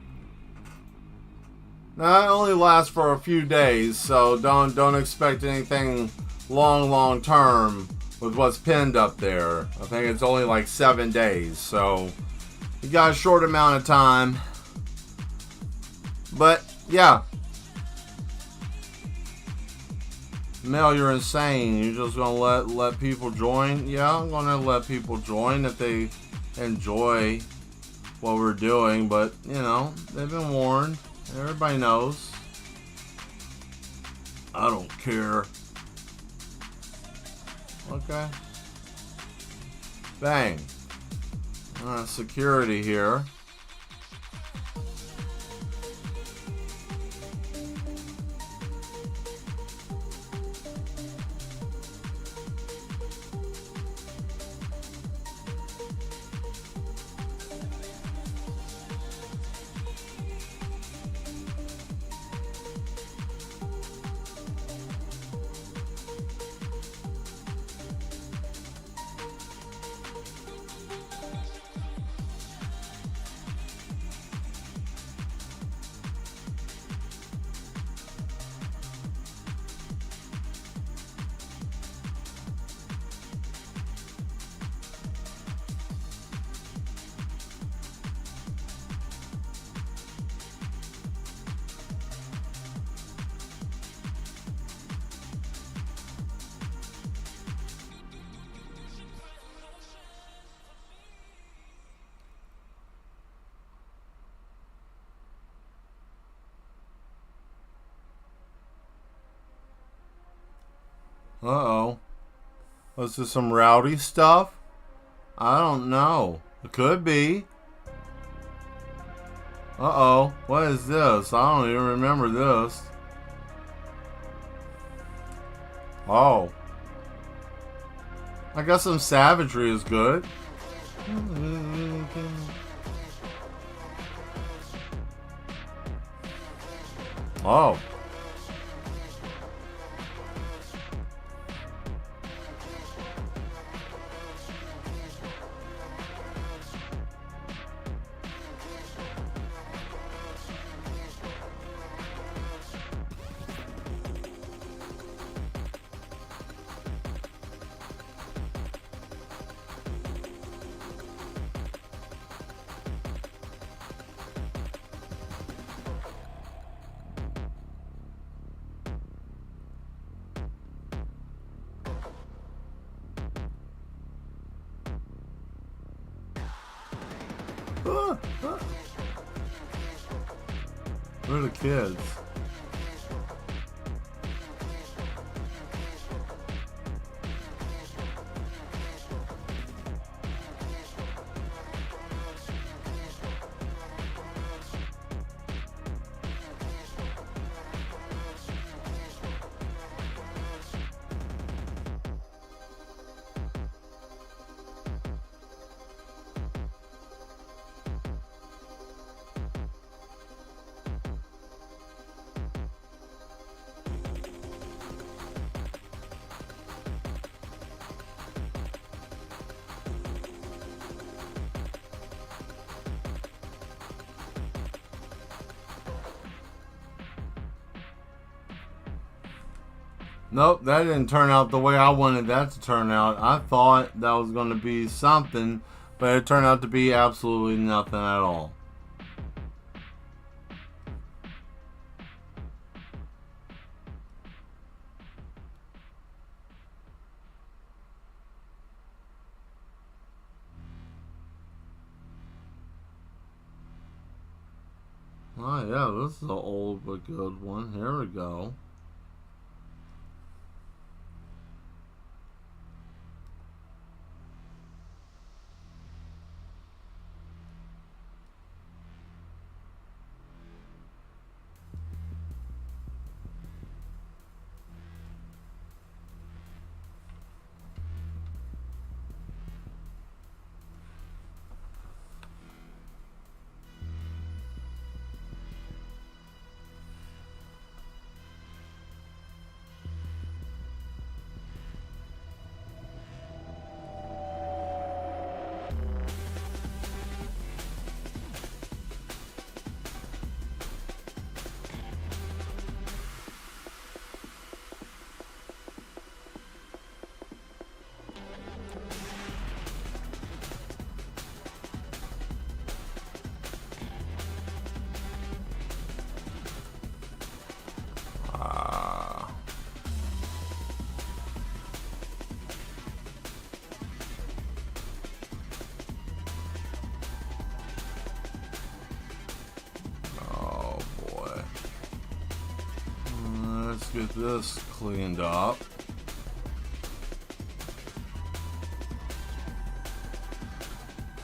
Now, it only lasts for a few days, so don't expect anything long term with what's pinned up there. I think it's only like 7 days, so you got a short amount of time. But, yeah. Mel, you're insane. You're just gonna let people join? Yeah, I'm gonna let people join if they enjoy what we're doing, but you know, they've been warned. Everybody knows. I don't care. Okay. Bang. Security here. Uh-oh. Was this some rowdy stuff? I don't know. It could be. Uh-oh. What is this? I don't even remember this. Oh. I guess some savagery is good. Oh. Where are the kids? Nope, that didn't turn out the way I wanted that to turn out. I thought that was going to be something, but it turned out to be absolutely nothing at all. Oh yeah, this is an old but good one. Here we go. Let's get this cleaned up.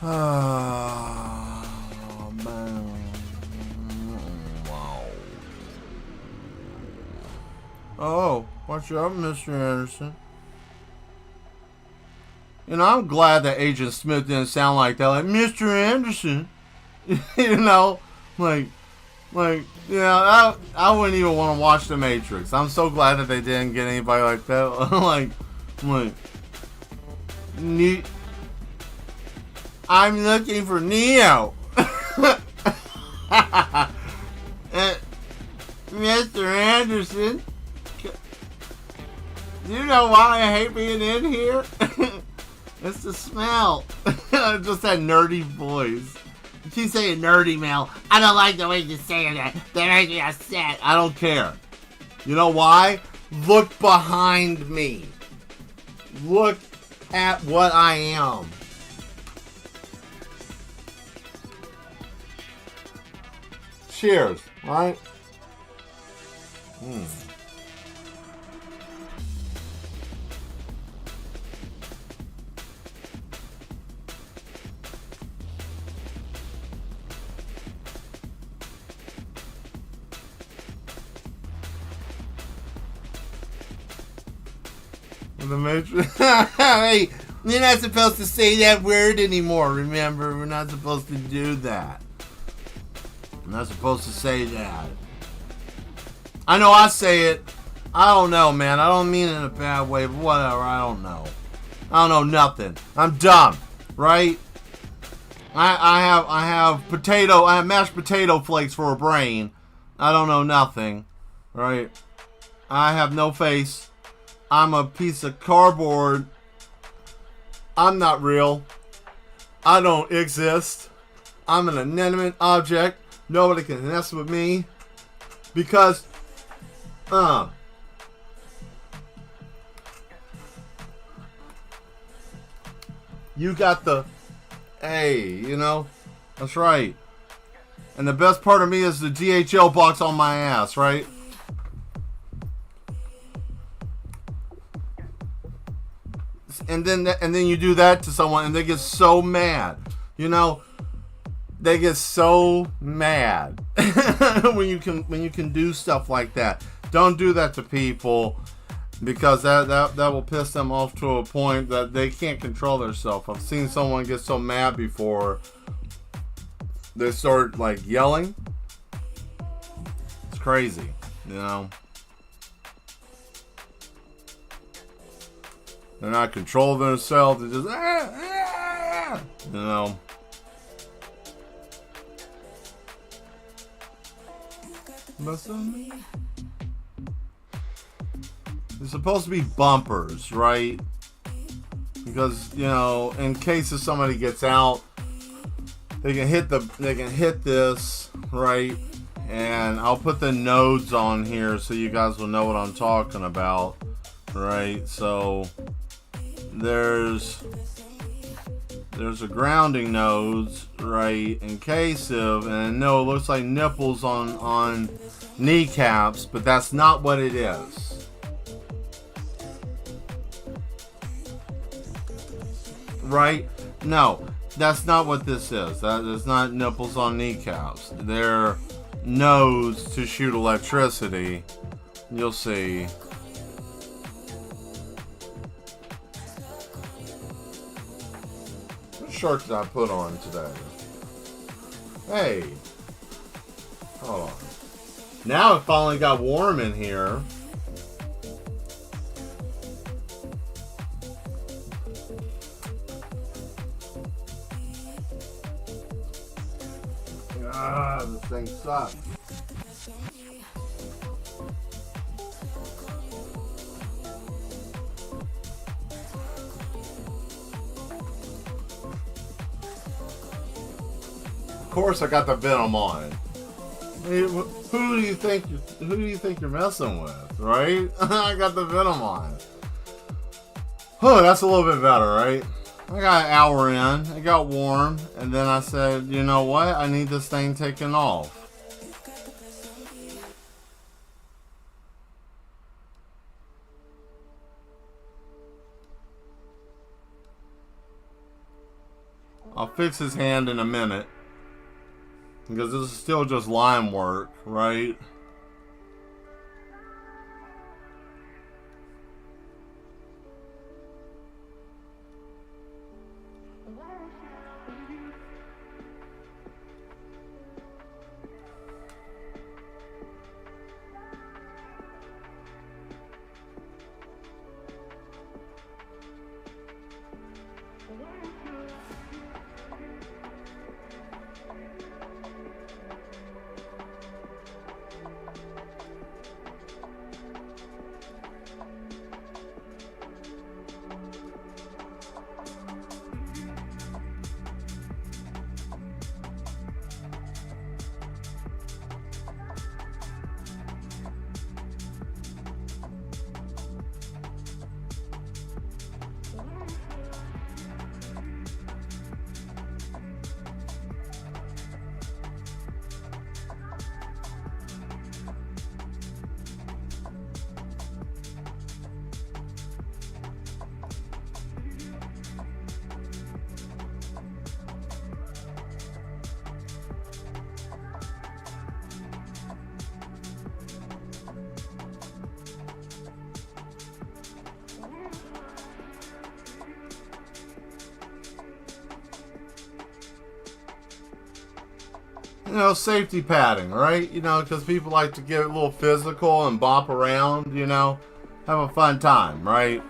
Oh, man. Wow. Oh, what's up, Mr. Anderson? You know, I'm glad that Agent Smith didn't sound like that, like Mr. Anderson. You know, like, yeah, I wouldn't even want to watch The Matrix. I'm so glad that they didn't get anybody like that. like, I'm looking for Neo. Mr. Anderson, do you know why I hate being in here? It's the smell. Just that nerdy voice. She's saying nerdy, Mel. I don't like the way you say that. That makes me upset. I don't care. You know why? Look behind me. Look at what I am. Cheers, right? The Matrix. Hey, you're not supposed to say that word anymore. Remember, we're not supposed to do that. I'm not supposed to say that. I know I say it. I don't know, man. I don't mean it in a bad way, but whatever. I don't know. I don't know nothing. I'm dumb, right? I have mashed potato flakes for a brain. I don't know nothing, right? I have no face. I'm a piece of cardboard. I'm not real. I don't exist. I'm an inanimate object. Nobody can mess with me because, you got the, hey, you know, that's right. And the best part of me is the DHL box on my ass, right? And then you do that to someone and they get so mad. You know, they get so mad when you can do stuff like that. Don't do that to people because that will piss them off to a point that they can't control themselves. I've seen someone get so mad before they start like yelling. It's crazy, you know. They're not controlling themselves. They're just you know. It's supposed to be bumpers, right? Because, you know, in case if somebody gets out, they can hit this, right? And I'll put the nodes on here so you guys will know what I'm talking about, right? So there's a grounding nodes, right? In case of, and I know it looks like nipples on kneecaps, but that's not what it is. Right? No, that's not what this is. That is not nipples on kneecaps. They're nodes to shoot electricity. You'll see. What shirt did I put on today? Hey. Hold on. Now it finally got warm in here. This thing sucks. Of course, I got the Venom on. Who do you think you're messing with, right? I got the Venom on. Oh, that's a little bit better, right? I got an hour in, it got warm, and then I said, you know what? I need this thing taken off. I'll fix his hand in a minute. Because this is still just line work, right? safety padding, right? Because people like to get a little physical and bop around, have a fun time, right?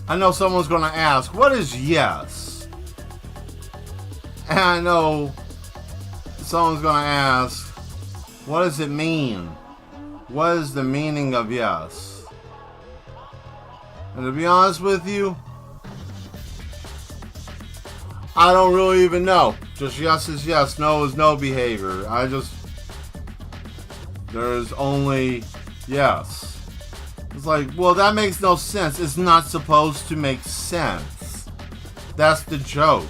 I know someone's going to ask, what is yes? And I know someone's going to ask, what does it mean? What is the meaning of yes? And to be honest with you, I don't really even know. Just yes is yes, no is no behavior. There's only yes. It's like, well, that makes no sense. It's not supposed to make sense. That's the joke.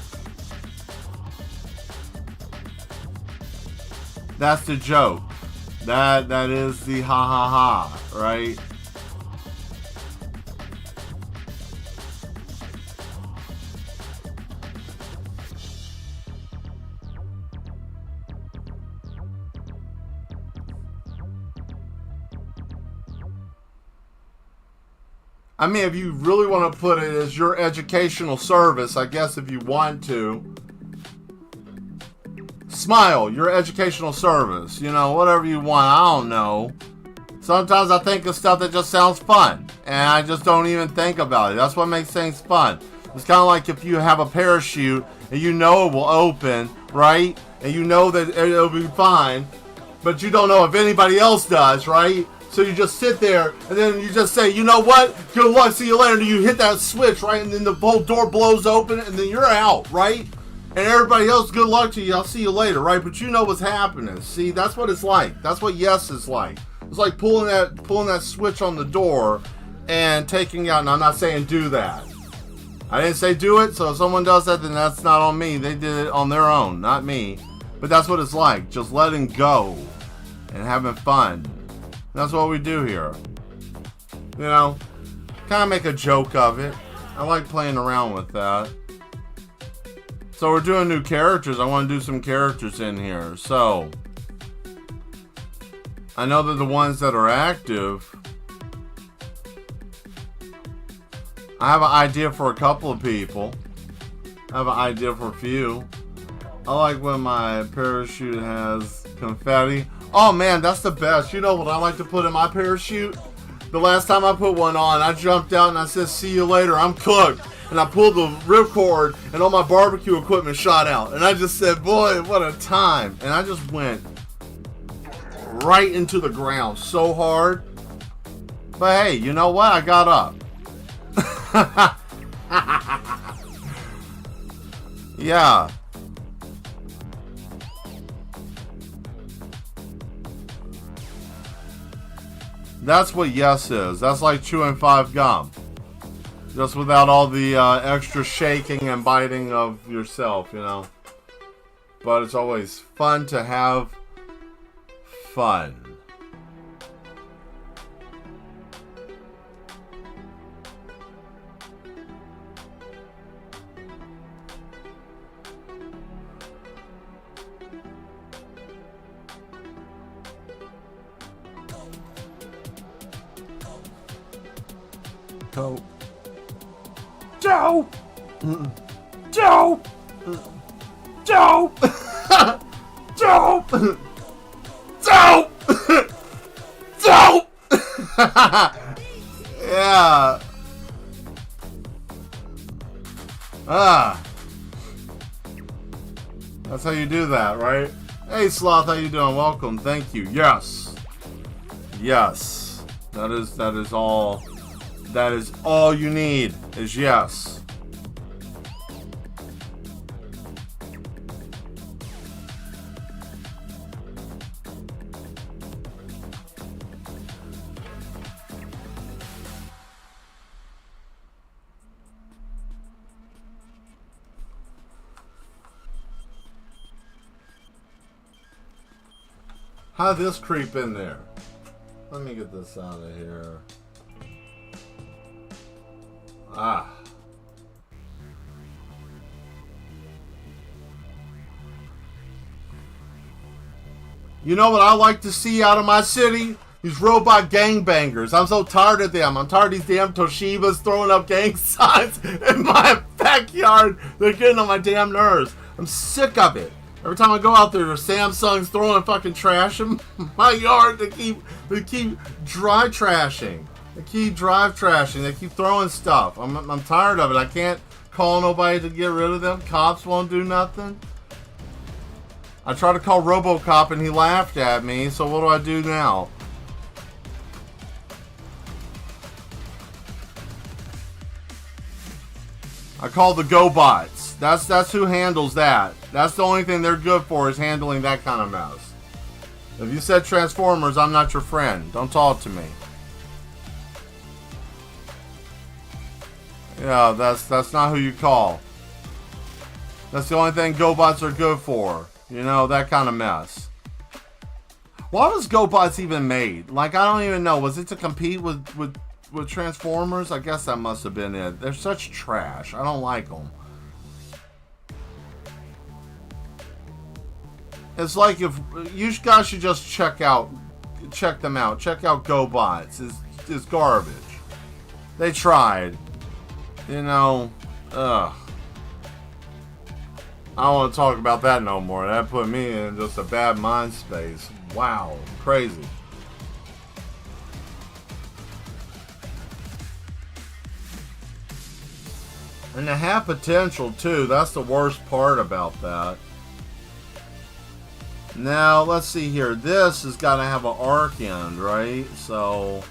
That's the joke. That is the ha ha ha, right? I mean, if you really want to put it as your educational service, I guess if you want to. Smile, your educational service. You know, whatever you want. I don't know. Sometimes I think of stuff that just sounds fun. And I just don't even think about it. That's what makes things fun. It's kind of like if you have a parachute and you know it will open, right? And you know that it'll be fine. But you don't know if anybody else does, right? So you just sit there and then you just say, you know what? Good luck, see you later. And you hit that switch, right? And then the whole door blows open and then you're out, right? And everybody else, good luck to you. I'll see you later, right? But you know what's happening. See, that's what it's like. That's what yes is like. It's like pulling that switch on the door and taking out. And I'm not saying do that. I didn't say do it. So if someone does that, then that's not on me. They did it on their own, not me. But that's what it's like. Just letting go and having fun. That's what we do here. You know, kind of make a joke of it. I like playing around with that. So we're doing new characters. I want to do some characters in here. So I know that the ones that are active, I have an idea for a couple of people. I have an idea for a few. I like when my parachute has confetti. Oh man, that's the best. You know what I like to put in my parachute? The last time I put one on, I jumped out and I said, see you later, I'm cooked. And I pulled the ripcord and all my barbecue equipment shot out. And I just said, boy, what a time. And I just went right into the ground so hard. But hey, you know what? I got up. Yeah. That's what yes is. That's like chewing 5 gum. Just without all the extra shaking and biting of yourself, you know. But it's always fun to have fun. Dope. Dope. Dope. Dope. Dope. Dope! Dope! Yeah. That's how you do that, right? Hey Sloth, how you doing? Welcome. Thank you. Yes. Yes. That is all. That is all you need is yes. How'd this creep in there? Let me get this out of here. Ah. You know what I like to see out of my city? These robot gangbangers. I'm so tired of them. I'm tired of these damn Toshibas throwing up gang signs in my backyard. They're getting on my damn nerves. I'm sick of it. Every time I go out there, Samsung's throwing fucking trash in my yard. They keep dry trashing. They keep trashing. They keep throwing stuff. I'm tired of it. I can't call nobody to get rid of them. Cops won't do nothing. I tried to call RoboCop and he laughed at me. So what do I do now? I call the GoBots. That's who handles that. That's the only thing they're good for is handling that kind of mess. If you said Transformers, I'm not your friend. Don't talk to me. Yeah, that's not who you call. That's the only thing GoBots are good for. You know, that kind of mess. Why was GoBots even made? Like, I don't even know. Was it to compete with Transformers? I guess that must have been it. They're such trash. I don't like them. It's like if you guys should just check them out. Check out GoBots. It's garbage. They tried. You know, ugh. I don't want to talk about that no more. That put me in just a bad mind space. Wow. Crazy. And they have potential too. That's the worst part about that. Now, let's see here. This has got to have an arc end, right? So...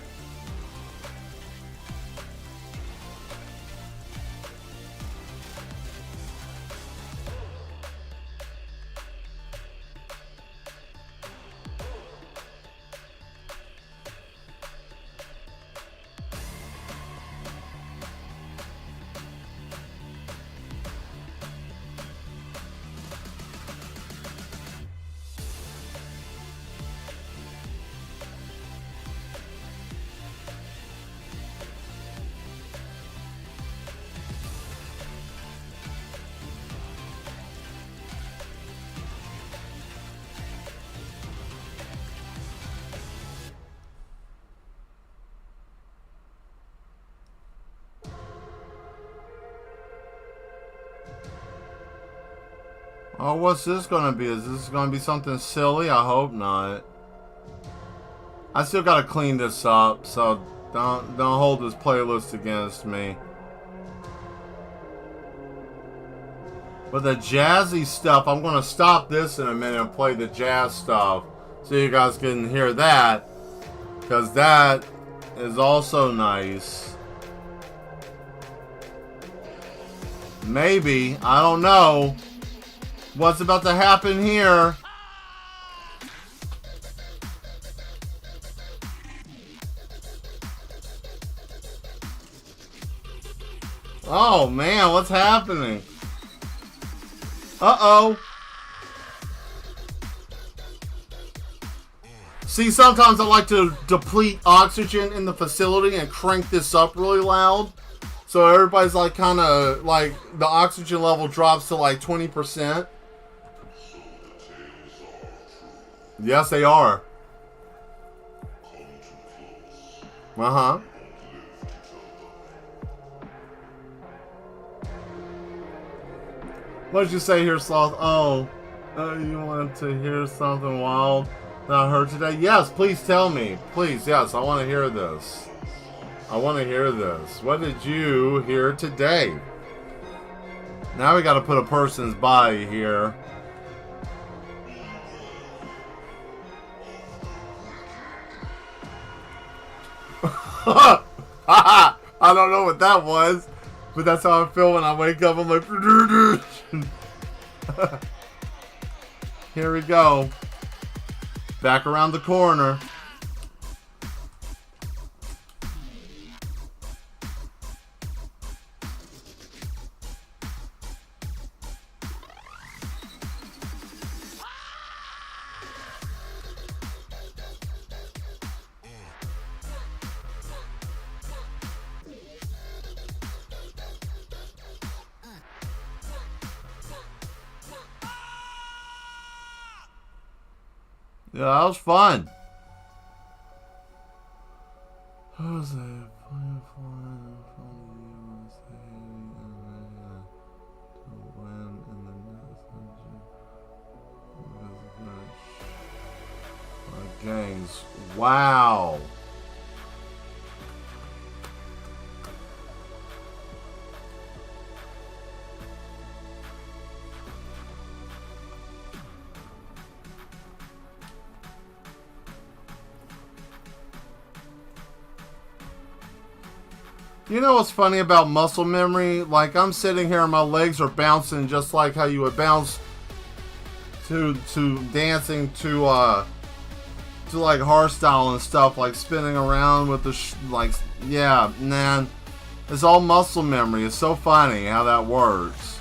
Oh, what's this gonna be? Is this gonna be something silly? I hope not. I still gotta clean this up, so don't hold this playlist against me. But the jazzy stuff, I'm gonna stop this in a minute and play the jazz stuff, so you guys can hear that, because that is also nice. Maybe, I don't know. What's about to happen here? Oh man, what's happening? Uh-oh. See, sometimes I like to deplete oxygen in the facility and crank this up really loud. So everybody's like kind of like the oxygen level drops to like 20%. Yes, they are. Uh-huh. What did you say here, Sloth? Oh, you want to hear something wild that I heard today? Yes, please tell me. Please, yes, I want to hear this. I want to hear this. What did you hear today? Now we got to put a person's body here. I don't know what that was, but that's how I feel when I wake up. I'm like, here we go. Back around the corner. Yeah, that was fun. Jose playing flying from the USA to win in the next games. Wow. You know what's funny about muscle memory? Like, I'm sitting here and my legs are bouncing just like how you would bounce to dancing to like hardstyle and stuff, like spinning around with the like, yeah, man, it's all muscle memory. It's so funny how that works.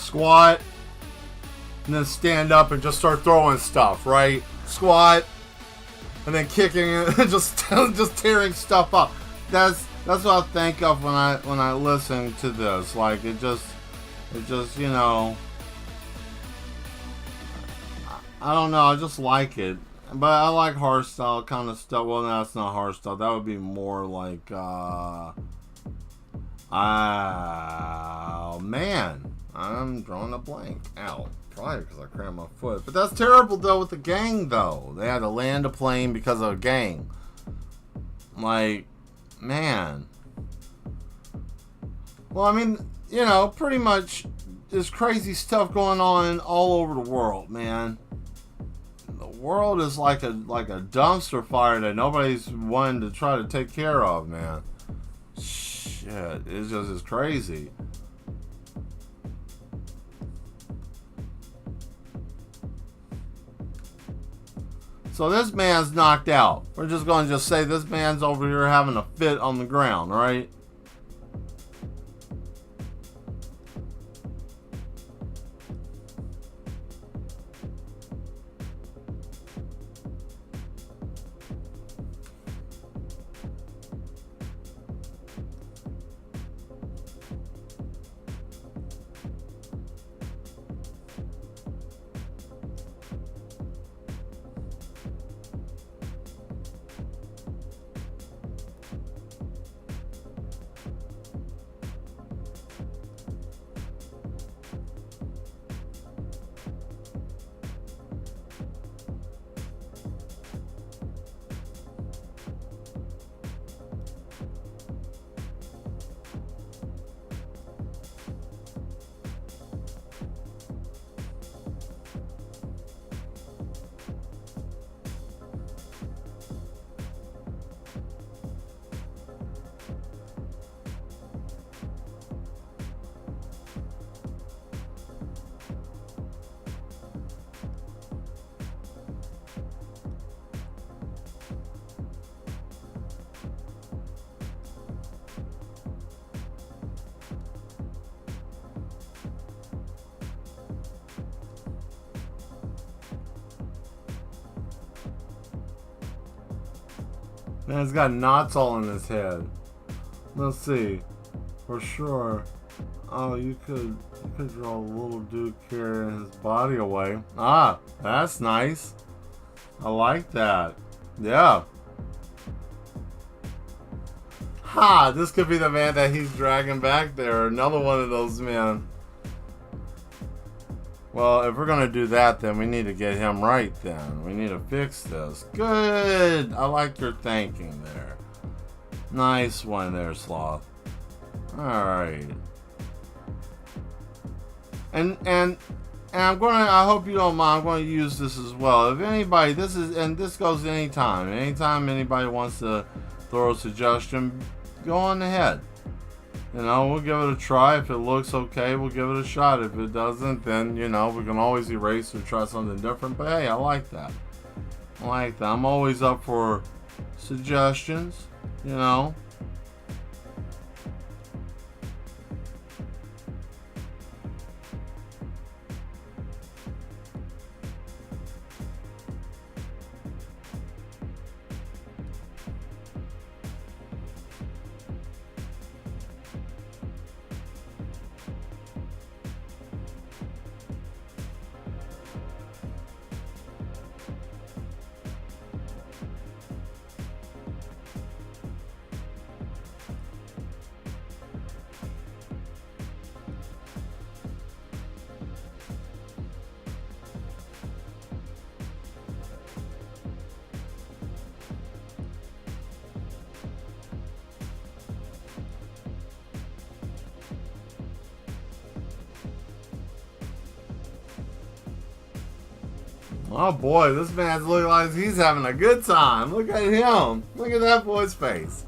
squat, and then stand up and just start throwing stuff, right? Squat, and then kicking and just tearing stuff up. That's what I think of when I listen to this. Like it just you know, I don't know. I just like it, but I like hardstyle kind of stuff. Well, no, that's not hardstyle. That would be more like oh man, I'm drawing a blank. Ow. Probably because I crammed my foot. But that's terrible, though, with the gang, though. They had to land a plane because of a gang. Like, man. Well, I mean, you know, pretty much there's crazy stuff going on all over the world, man. The world is like a dumpster fire that nobody's wanting to try to take care of, man. Shit, it's crazy. So this man's knocked out. We're just going to say this man's over here having a fit on the ground, right? Man, he's got knots all in his head. Let's see. For sure. Oh, you could draw a little dude carrying his body away. Ah, that's nice. I like that. Yeah. Ha! This could be the man that he's dragging back there. Another one of those men. Well, if we're going to do that, then we need to get him right then. We need to fix this. Good! I like your thinking there. Nice one there, Sloth. Alright. And I'm gonna, I hope you don't mind, I'm gonna use this as well. If anybody, this goes anytime. Anytime anybody wants to throw a suggestion, go on ahead. You know, we'll give it a try. If it looks okay, we'll give it a shot. If it doesn't, then, you know, we can always erase or try something different. But hey, I like that. I like that. I'm always up for suggestions, you know. Oh boy, this man's looking like he's having a good time. Look at him. Look at that boy's face.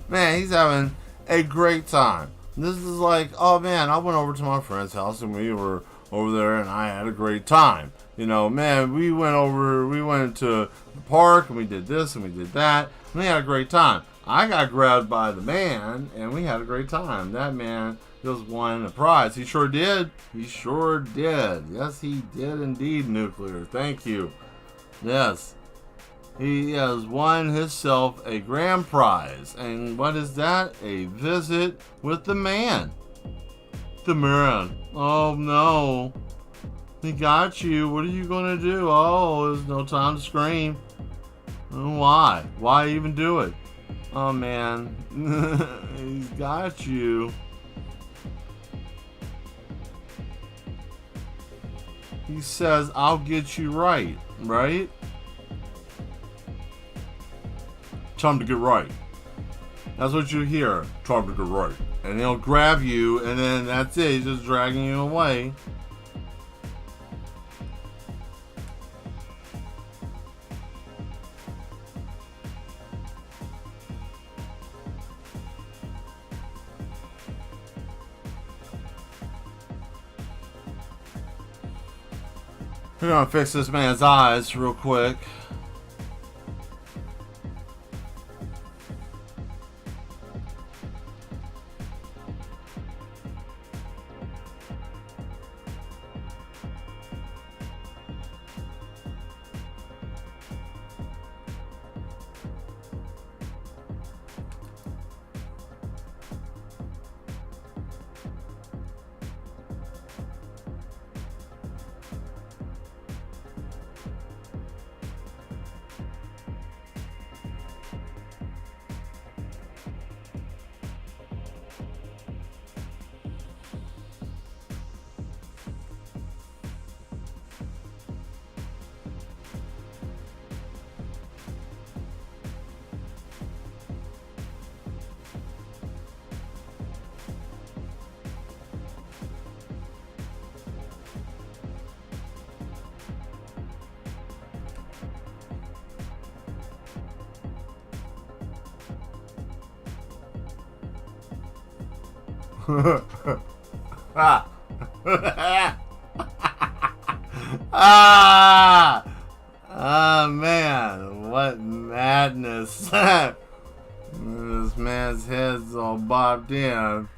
Man, he's having a great time. This is like, oh man, I went over to my friend's house and we were over there and I had a great time. You know, man, we went to the park and we did this and we did that. And we had a great time. I got grabbed by the man and we had a great time. That man just won a prize. He sure did. He sure did. Yes, he did indeed, Nuclear. Thank you. Yes. He has won himself a grand prize. And what is that? A visit with the man. The man. Oh, no. He got you. What are you going to do? Oh, there's no time to scream. Why? Why even do it? Oh, man. He's got you. He says, I'll get you right. Right? Time to get right. That's what you hear. Time to get right. And he'll grab you, and then that's it. He's just dragging you away. We're gonna fix this man's eyes real quick. Ah. Ah. Ah, man, what madness. This man's head's all bobbed in.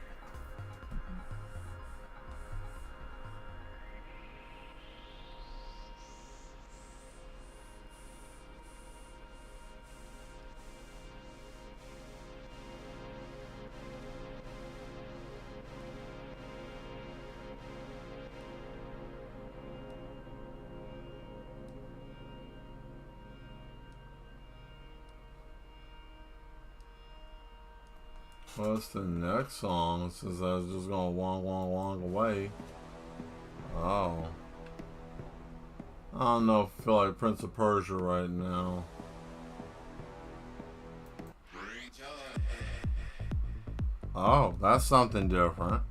What's the next song? Since I was just gonna walk away. Oh. I don't know if I feel like Prince of Persia right now. Oh, that's something different.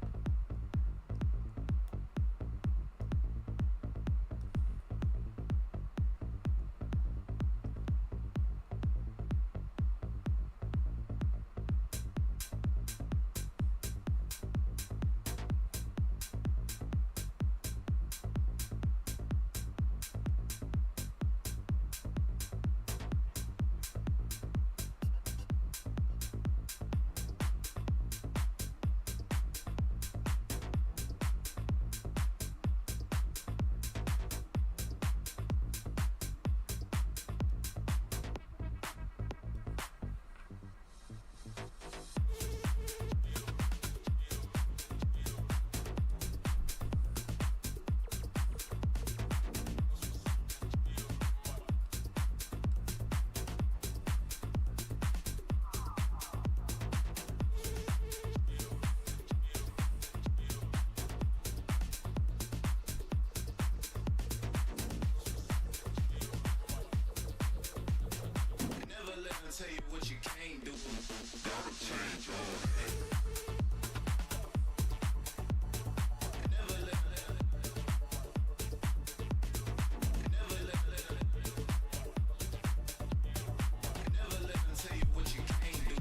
Tell you what you can't do. Gotta change your head. Never let them tell you what you can't do.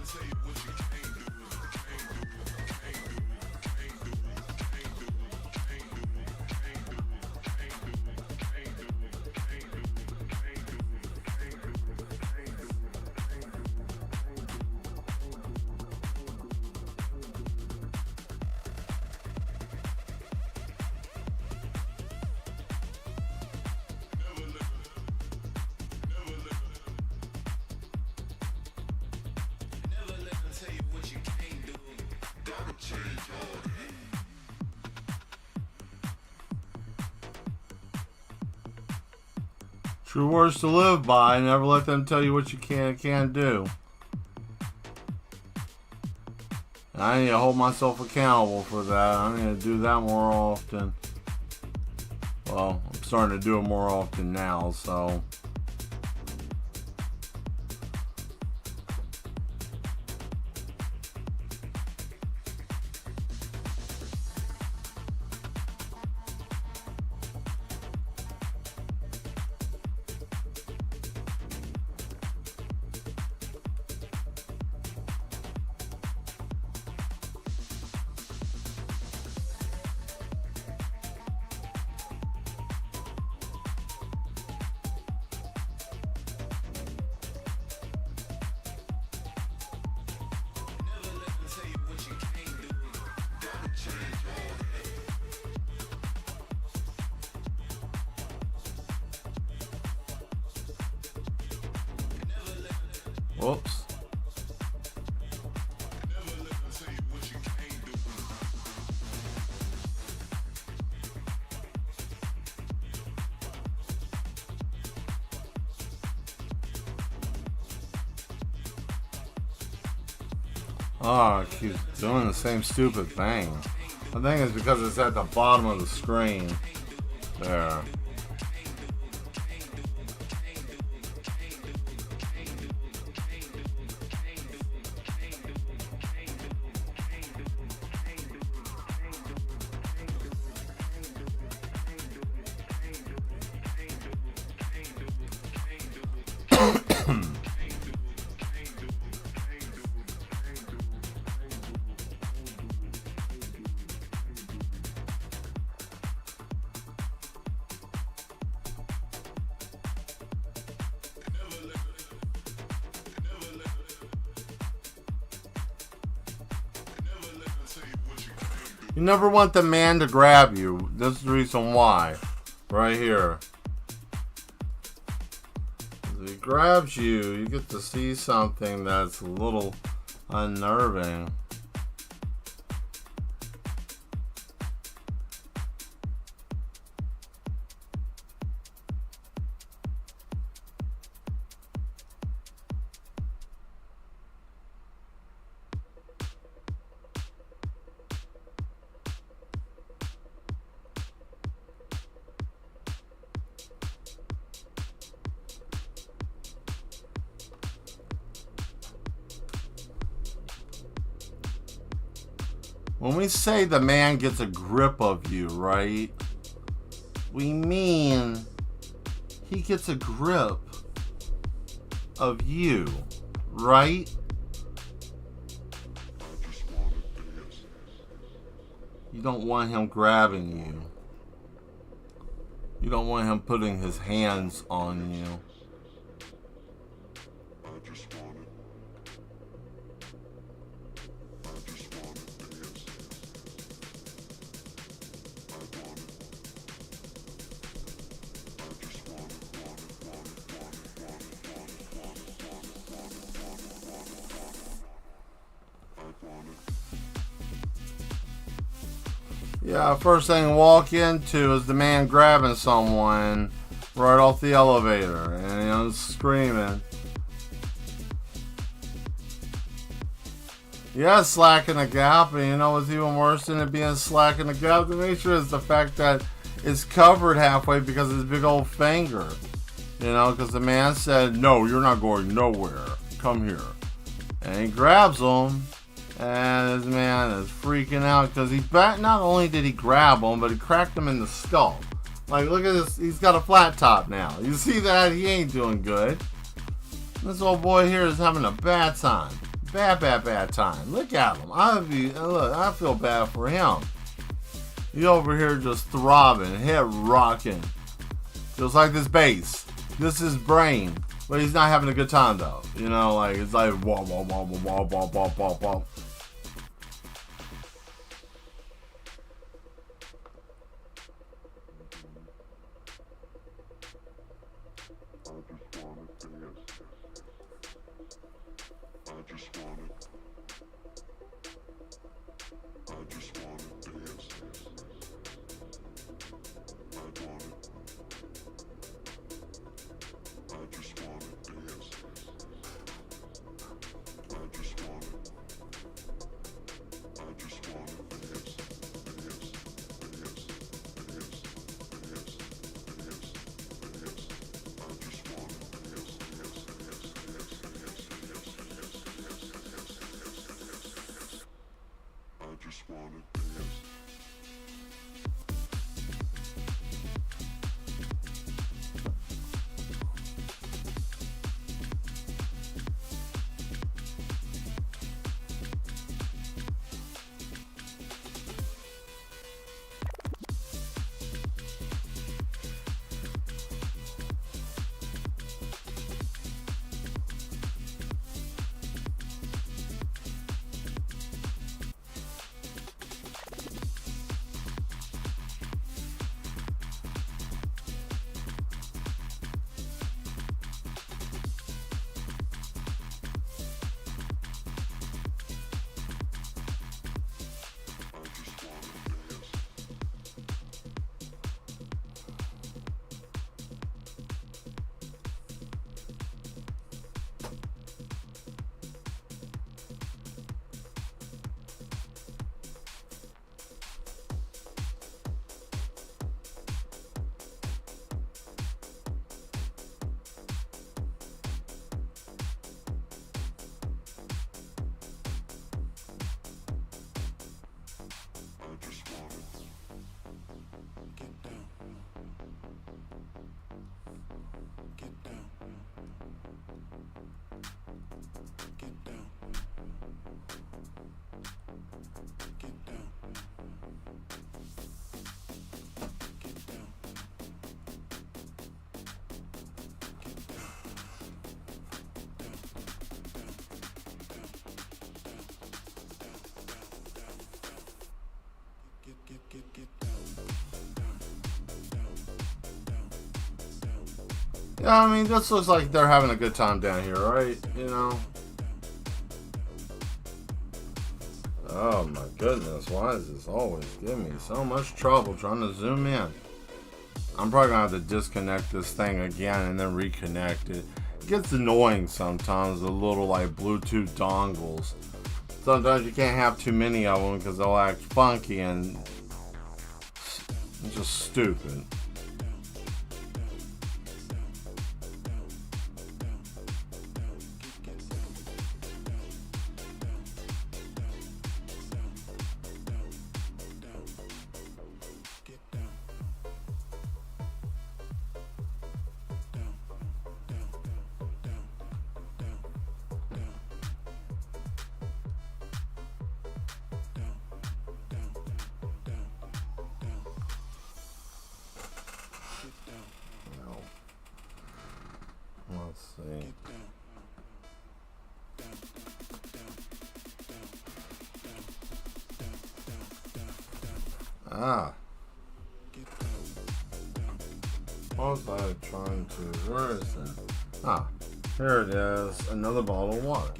Tell you True words to live by. Never let them tell you what you can and can't do. And I need to hold myself accountable for that. I need to do that more often. Well, I'm starting to do it more often now, so. Whoops. Oh, it keeps doing the same stupid thing. I think it's because it's at the bottom of the screen. There. You never want the man to grab you. This is the reason why. Right here. If he grabs you, you get to see something that's a little unnerving. When we say the man gets a grip of you, right? We mean he gets a grip of you, right? You don't want him grabbing you. You don't want him putting his hands on you. Yeah, first thing you walk into is the man grabbing someone right off the elevator and screaming. Yeah, slacking the gap, and you know what's even worse than it being slacking the gap? The nature is the fact that it's covered halfway because of his big old finger. You know, because the man said, "No, you're not going nowhere. Come here." And he grabs him. And this man is freaking out because not only did he grab him, but he cracked him in the skull. Like, look at this. He's got a flat top now. You see that? He ain't doing good. This old boy here is having a bad time. Bad time. Look at him. I feel bad for him. He over here just throbbing, head rocking. Just like this bass. This is brain. But he's not having a good time, though. You know, like, it's like, wah, wah, wah, wah, wah, wah, wah, wah. Yeah, I mean, this looks like they're having a good time down here, right? You know? Oh my goodness, why does this always give me so much trouble trying to zoom in? I'm probably gonna have to disconnect this thing again and then reconnect it. It gets annoying sometimes, the little like Bluetooth dongles. Sometimes you can't have too many of them because they'll act funky and it's just stupid. Let's see. Ah. What was I trying to... Where is it? Ah. Here it is. Another bottle of water.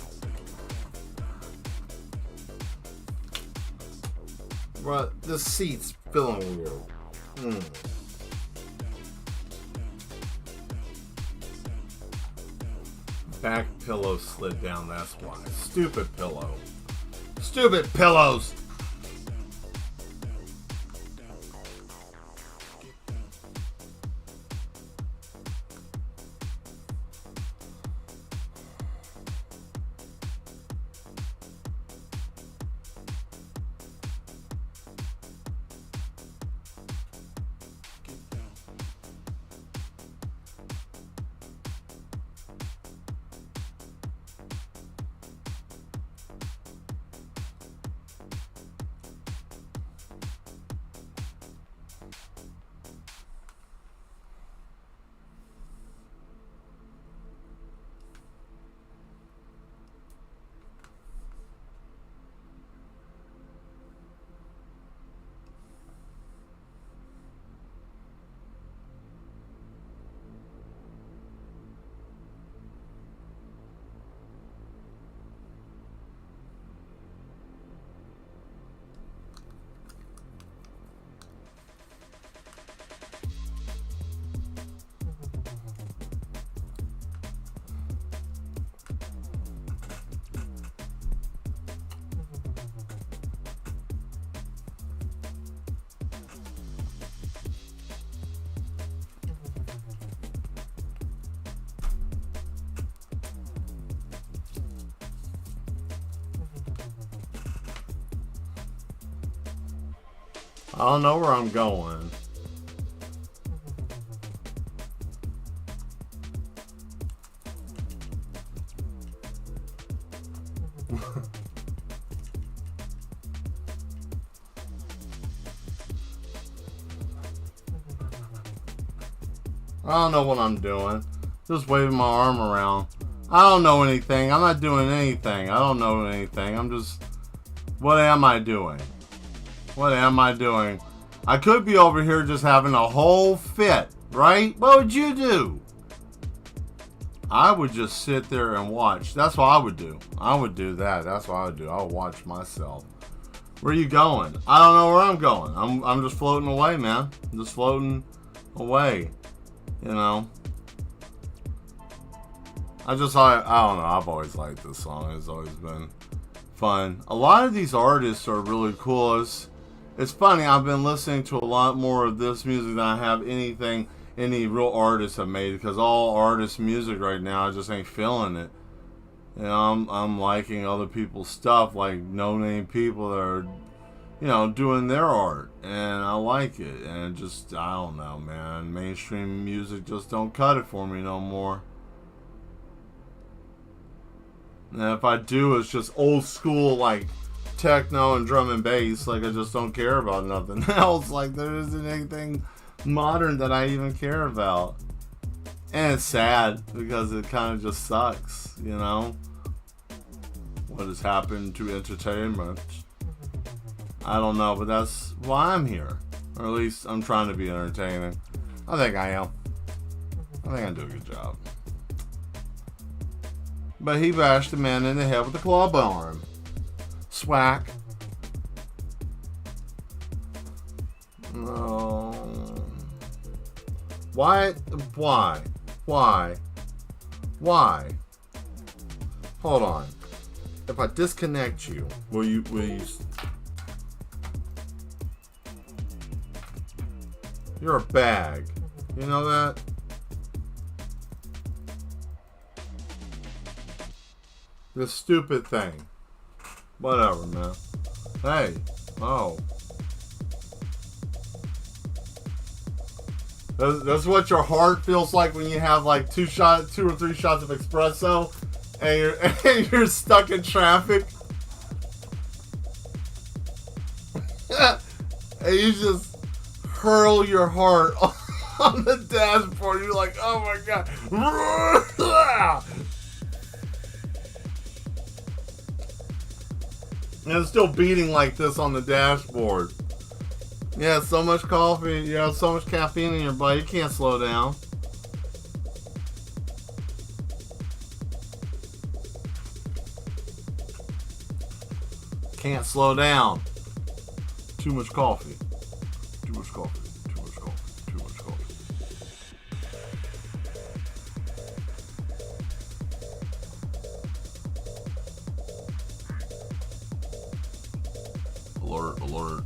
But this seat's feeling weird. Back pillow slid down, that's why. Stupid pillow. Stupid pillows! I don't know where I'm going. I don't know what I'm doing. Just waving my arm around. I don't know anything. I'm not doing anything. I don't know anything. I'm just... What am I doing? What am I doing? I could be over here just having a whole fit, right? What would you do? I would just sit there and watch. That's what I would do. I would do that. That's what I would do. I would watch myself. Where are you going? I don't know where I'm going. I'm just floating away, man. I'm just floating away. You know, I don't know. I've always liked this song. It's always been fun. A lot of these artists are really cool. It's funny. I've been listening to a lot more of this music than I have any real artists have made, because all artists' music right now, I just ain't feeling it. You know, I'm liking other people's stuff, like no-name people that are, you know, doing their art, and I like it. And just, I don't know, man, mainstream music just don't cut it for me no more. And if I do, it's just old school, like techno and drum and bass. Like, I just don't care about nothing else. Like, there isn't anything modern that I even care about. And it's sad, because it kind of just sucks, you know, what has happened to entertainment. I don't know, but that's why I'm here. Or at least I'm trying to be entertaining. I think I am. I think I do a good job. But he bashed the man in the head with a club arm. Swack. No. Why? Hold on. If I disconnect you, will you You're a bag. You know that? This stupid thing. Whatever, man. Hey. Oh. That's what your heart feels like when you have like 2 or 3 shots of espresso and you're stuck in traffic. And you just hurl your heart on the dashboard. You're like, oh my god. And it's still beating like this on the dashboard. Yeah, so much coffee. You have so much caffeine in your body. You can't slow down. Can't slow down. Too much coffee. Too much coffee. Too much coffee. Too much coffee. Alert, alert.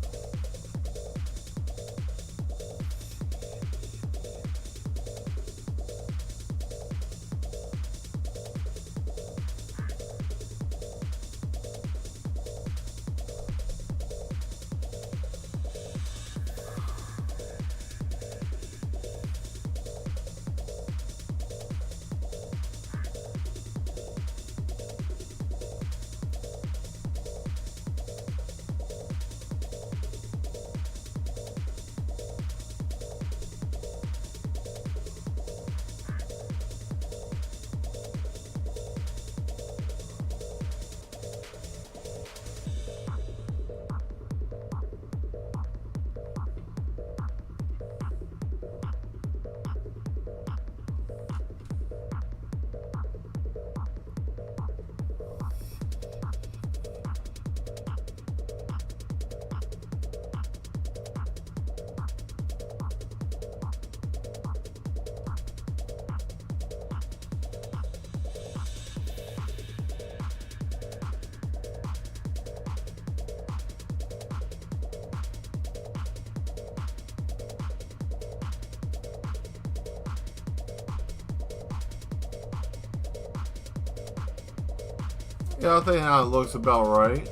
Yeah, I think how it looks about right.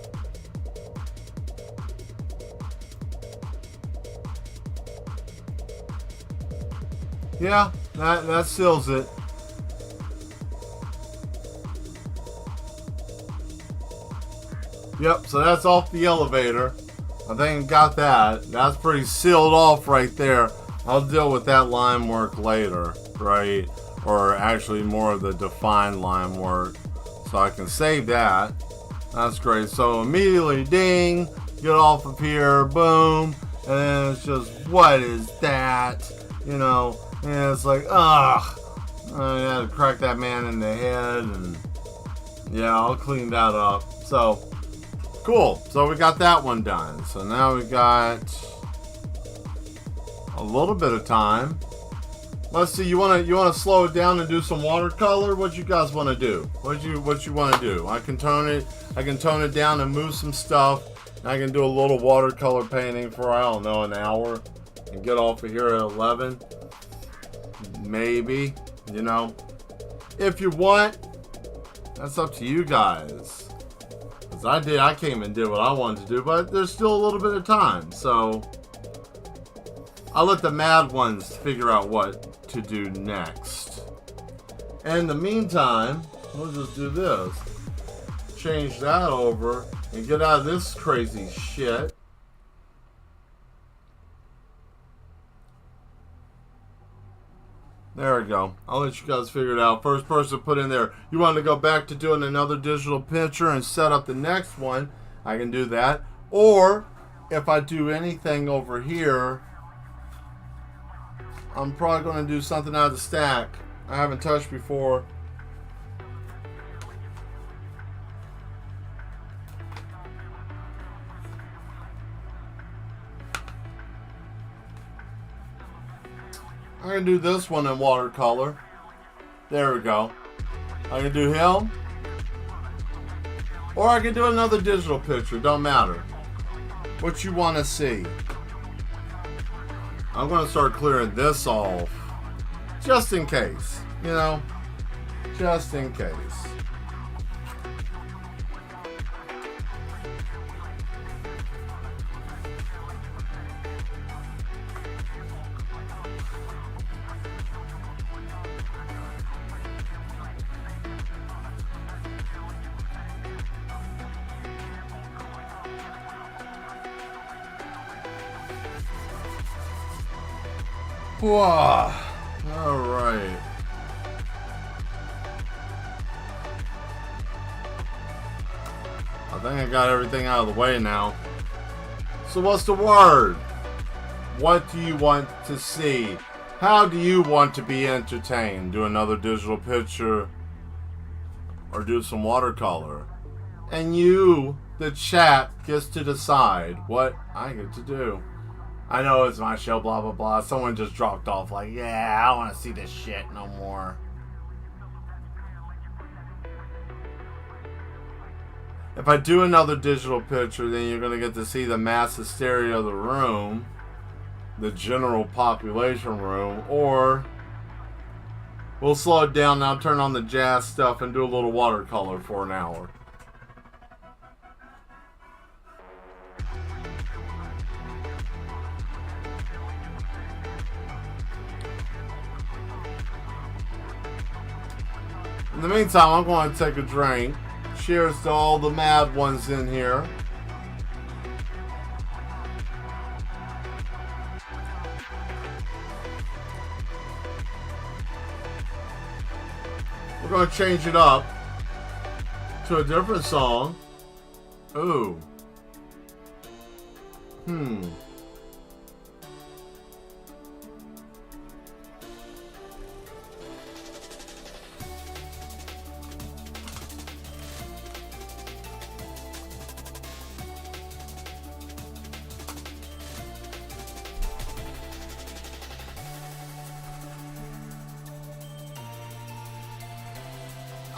Yeah, that seals it. Yep, so that's off the elevator. I think I got that. That's pretty sealed off right there. I'll deal with that line work later, right? Or actually more of the defined line work. So I can save that. That's great. So immediately, ding, get off of here, boom. And then it's just, what is that? You know, and it's like, ugh. I had to crack that man in the head. And yeah, I'll clean that up. So, cool. So we got that one done. So now we got a little bit of time. Let's see. You wanna slow it down and do some watercolor? What you guys want to do? What you want to do? I can tone it down and move some stuff. I can do a little watercolor painting for, I don't know, an hour and get off of here at 11. Maybe, you know. If you want, that's up to you guys. I came and did what I wanted to do, but there's still a little bit of time, so I'll let the mad ones figure out what to do next. In the meantime, we'll just do this. Change that over and get out of this crazy shit. There we go. I'll let you guys figure it out. First person put in there, you want to go back to doing another digital picture and set up the next one, I can do that. Or if I do anything over here, I'm probably going to do something out of the stack I haven't touched before. I can do this one in watercolor. There we go. I can do him. Or I can do another digital picture. Don't matter. What you want to see. I'm going to start clearing this off. Just in case. You know? Just in case. Whoa. All right. I think I got everything out of the way now. So what's the word? What do you want to see? How do you want to be entertained? Do another digital picture or do some watercolor? And you, the chat, gets to decide what I get to do. I know it's my show, blah, blah, blah. Someone just dropped off like, yeah, I don't want to see this shit no more. If I do another digital picture, then you're going to get to see the mass hysteria of the room, the general population room, or we'll slow it down and I'll turn on the jazz stuff and do a little watercolor for an hour. In the meantime, I'm going to take a drink. Cheers to all the mad ones in here. We're going to change it up to a different song. Ooh.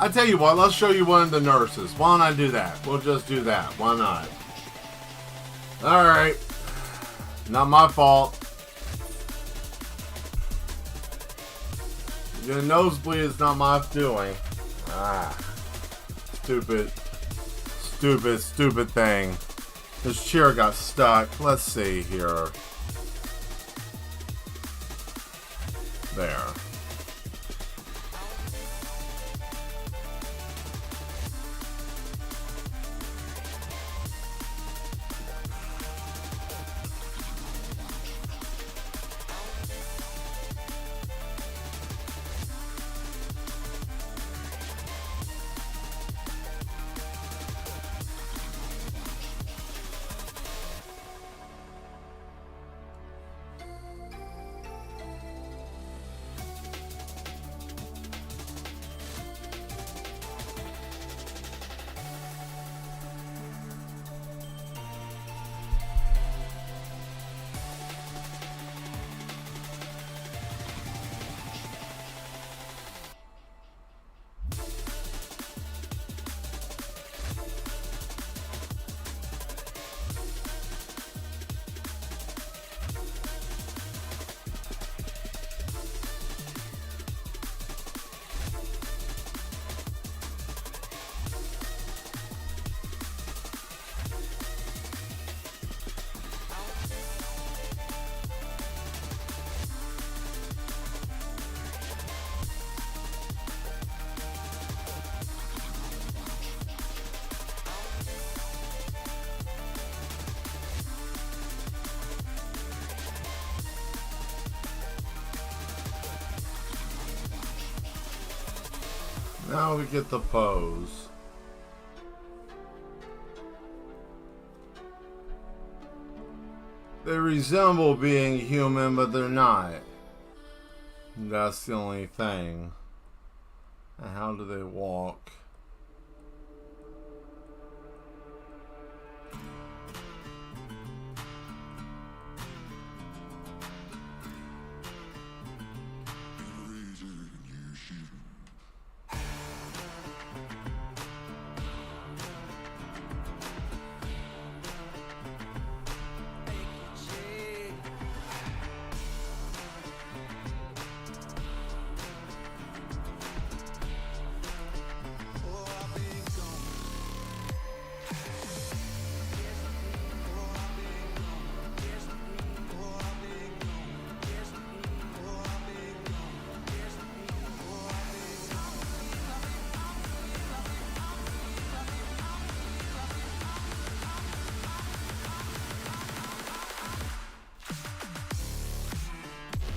I tell you what, let's show you one of the nurses. Why don't I do that? We'll just do that. Why not? Alright. Not my fault. Your nosebleed is not my doing. Stupid thing. This chair got stuck. Let's see here. There. Now we get the pose. They resemble being human, but they're not. That's the only thing. And how do they walk?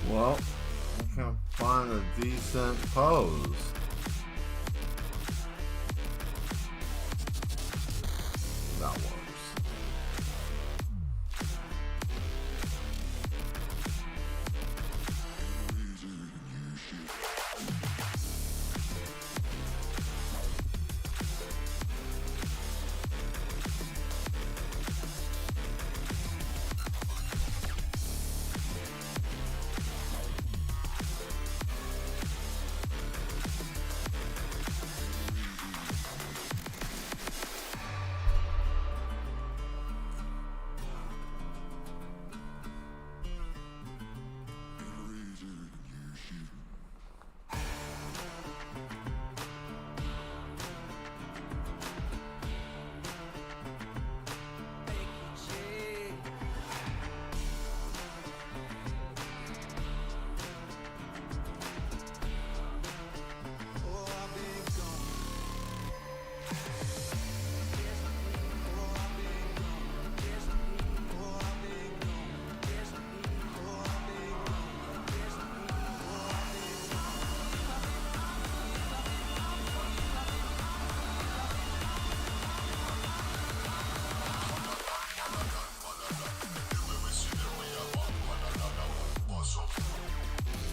Well, I can't find a decent pose. That works.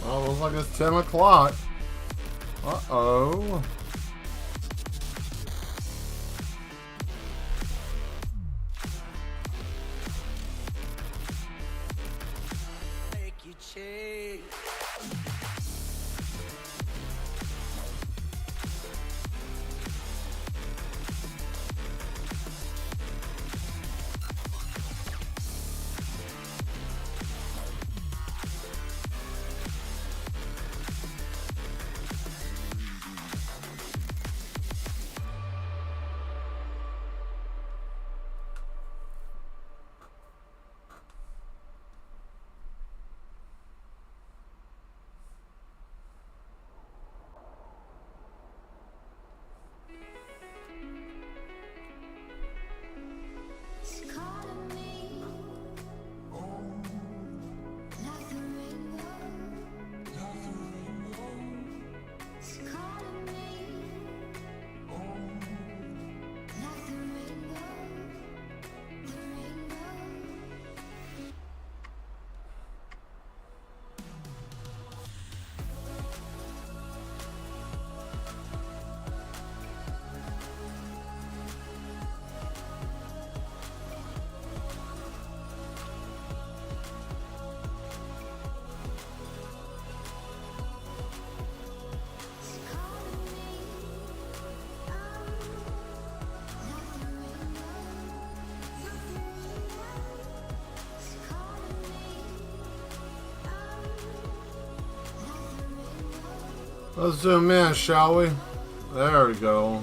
Oh, looks like it's 10 o'clock. Uh-oh. Make you change. Let's zoom in, shall we? There we go.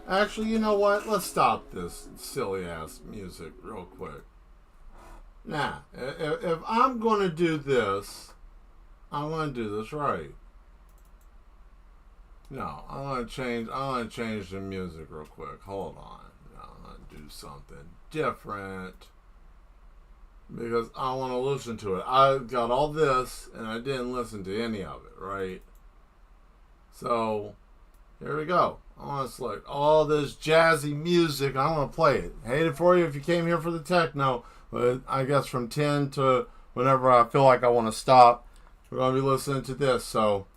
Actually, you know what? Let's stop this silly ass music real quick. Now, if I'm going to do this, I'm going to do this right. No, I want to change the music real quick. Hold on. No, I'm going to do something different because I want to listen to it. I got all this and I didn't listen to any of it, right? So, here we go. I want to select all this jazzy music. I want to play it. Hate it for you if you came here for the techno, but I guess from 10 to whenever I feel like I want to stop, we're going to be listening to this. So,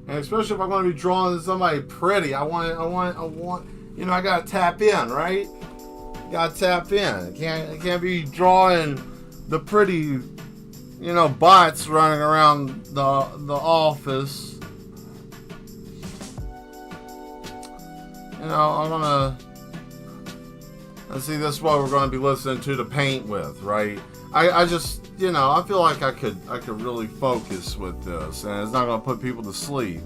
and especially if I'm going to be drawing somebody pretty, I want, you know, I got to tap in, right? Got to tap in. I can't be drawing the pretty, you know, bots running around the office. You know, I'm gonna. Let's see. This is what we're going to be listening to the paint with, right? I just, you know, I feel like I could really focus with this, and it's not going to put people to sleep.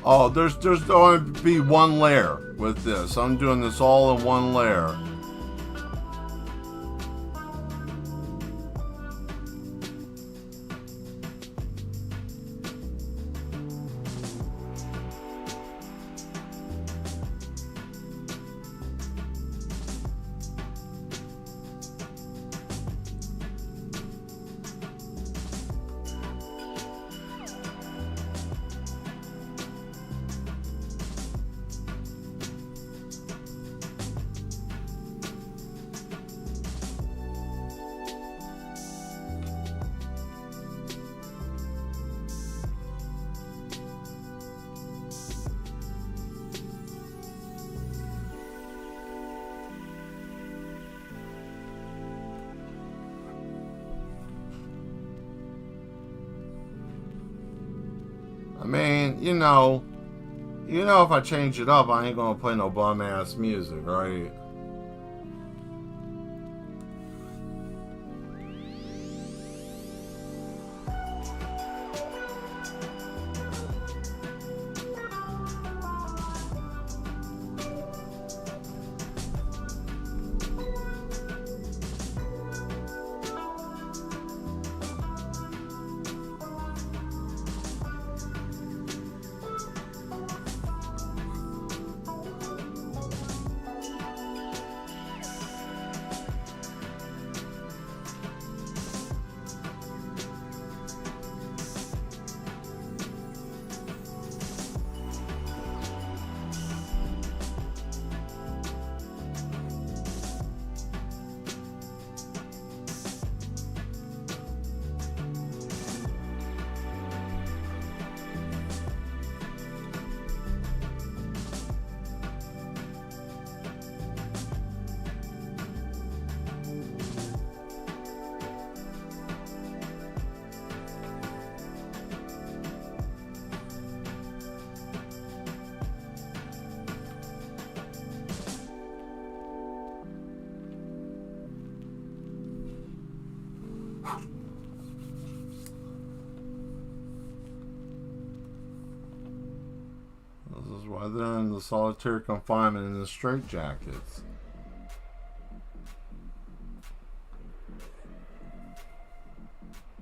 Oh, there's going to be one layer with this. I'm doing this all in one layer. I mean, you know, if I change it up, I ain't gonna play no bum ass music, right? This is why they're in the solitary confinement in the straitjackets.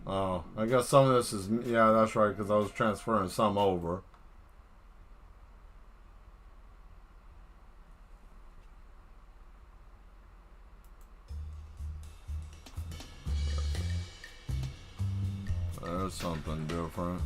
Oh, I guess some of this is, yeah, that's right, because I was transferring some over. There's something different.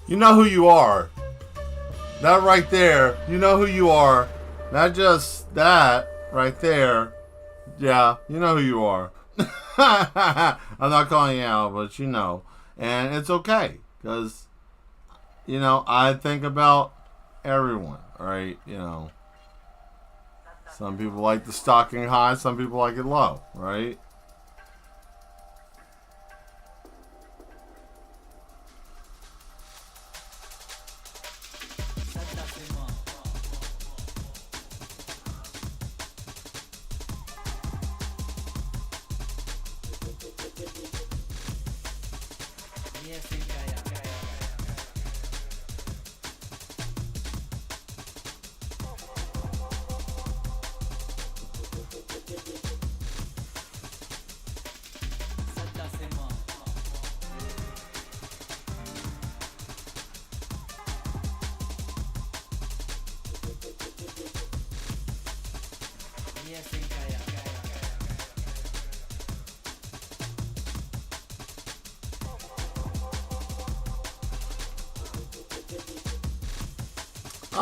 You know who you are. That right there, you know who you are. Not just that right there. Yeah, you know who you are. I'm not calling you out, but you know. And it's okay. Because, you know, I think about everyone, right? You know. Some people like the stocking high, some people like it low, right?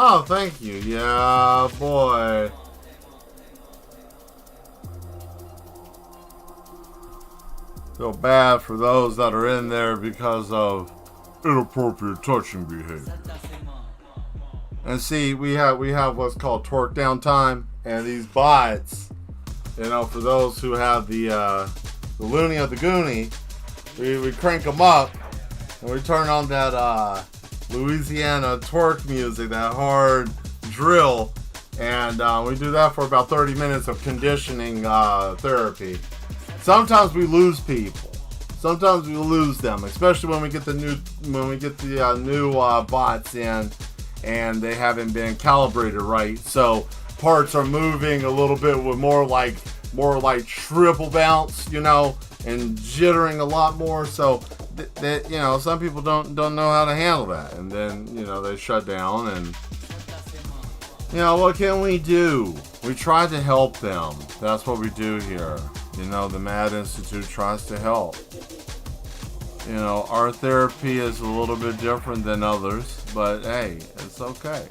Oh, thank you. Yeah, boy. Feel bad for those that are in there because of inappropriate touching behavior. And see, we have what's called torque down time, and these bots, you know, for those who have the Looney of the Goonie, we crank them up and we turn on that Louisiana torque music, that hard drill, and we do that for about 30 minutes of conditioning therapy. Sometimes we lose people. Sometimes we lose them, especially when we get the new bots in, and they haven't been calibrated right. So parts are moving a little bit with more like triple bounce, you know, and jittering a lot more. So that, you know, some people don't know how to handle that, and then, you know, they shut down. And, you know, what can we do? We try to help them. That's what we do here. You know, the Mad Institute tries to help. You know, our therapy is a little bit different than others, but hey, it's okay.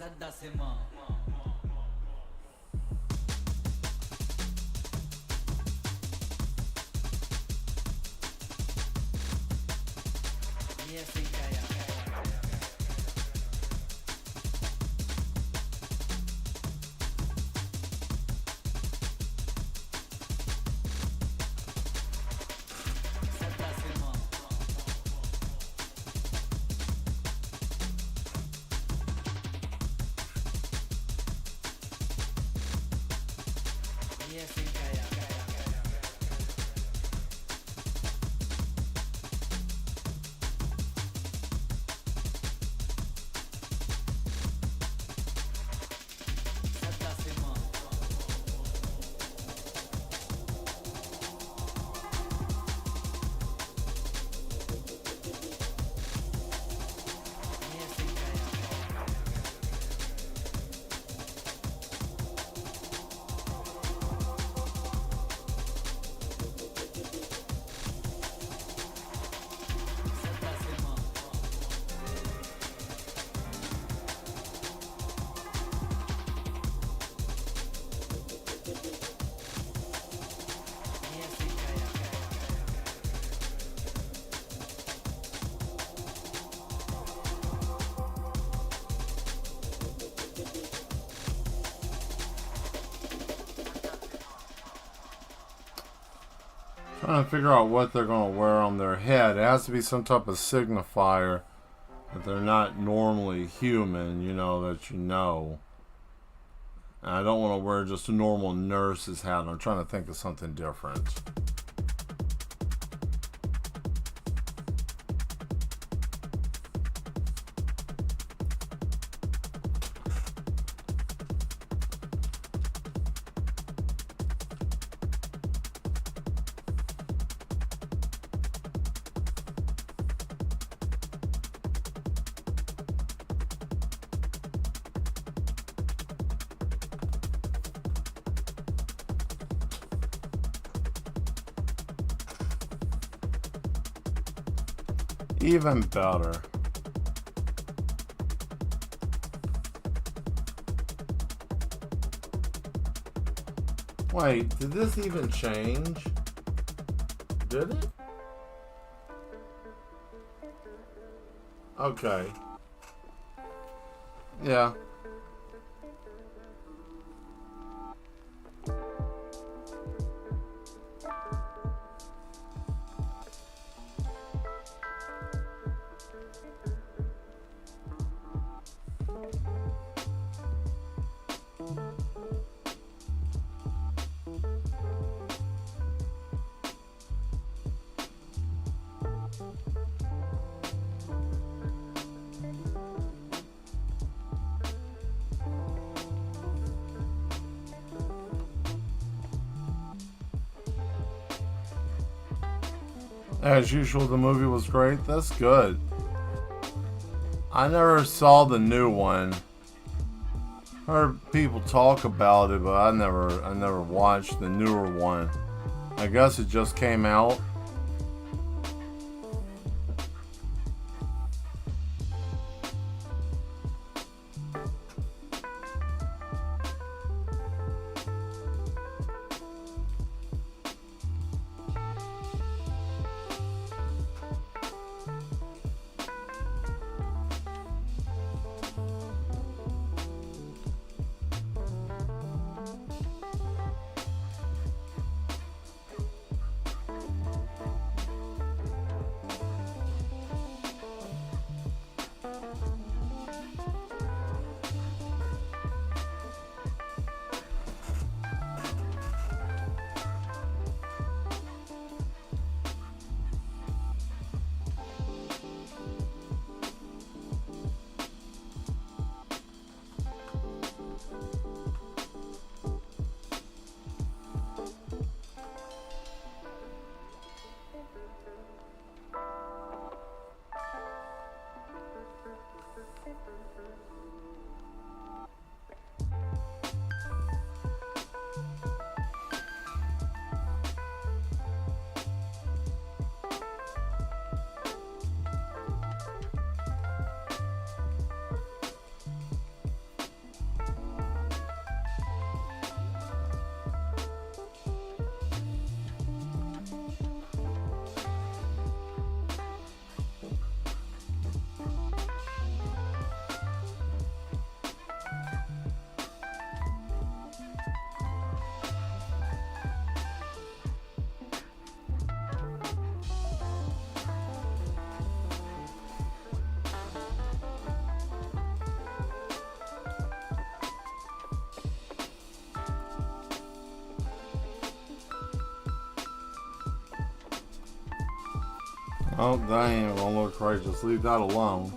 Sadda Sema. Trying to figure out what they're going to wear on their head. It has to be some type of signifier that they're not normally human, you know, that you know. And I don't want to wear just a normal nurse's hat. I'm trying to think of something different. Even better. Wait, did this even change? Did it? Okay. Yeah. As usual, the movie was great. That's good. I never saw the new one. Heard people talk about it, but I never watched the newer one. I guess it just came out. Oh, that ain't gonna look right. Just leave that alone.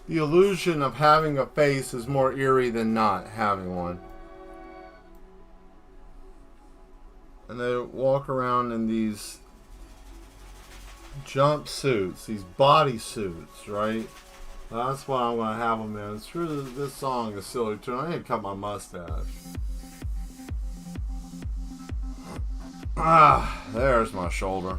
The illusion of having a face is more eerie than not having one. And they walk around in these jumpsuits, these bodysuits, right? That's what I'm going to have them in. It's true that this song is silly too. I need to cut my mustache. Ah, there's my shoulder.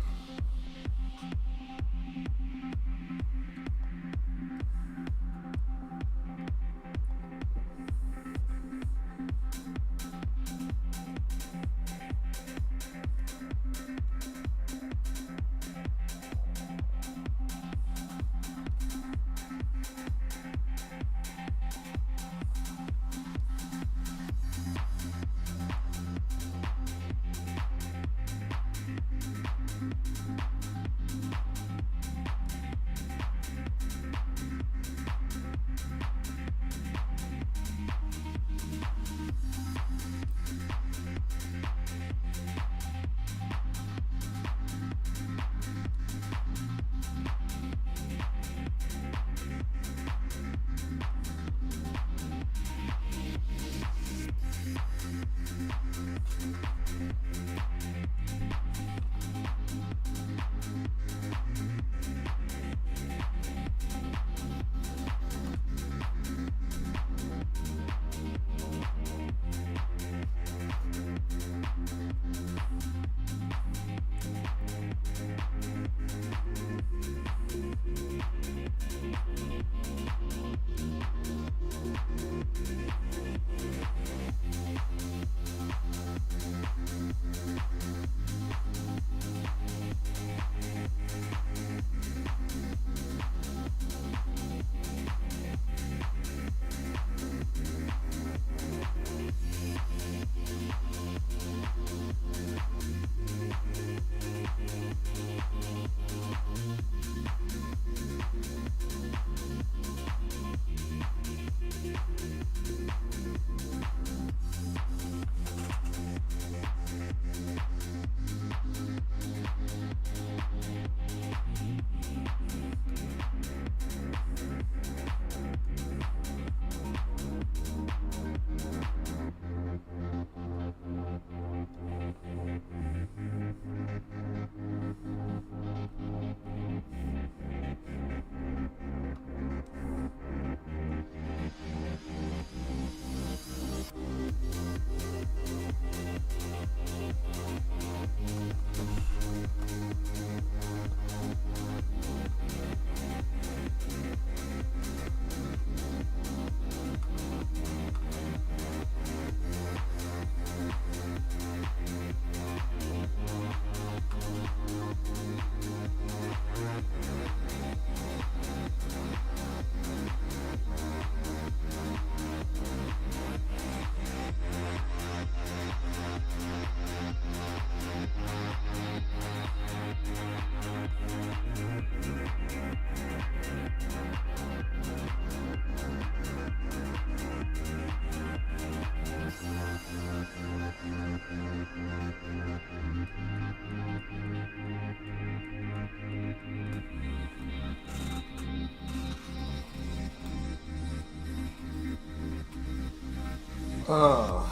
Oh.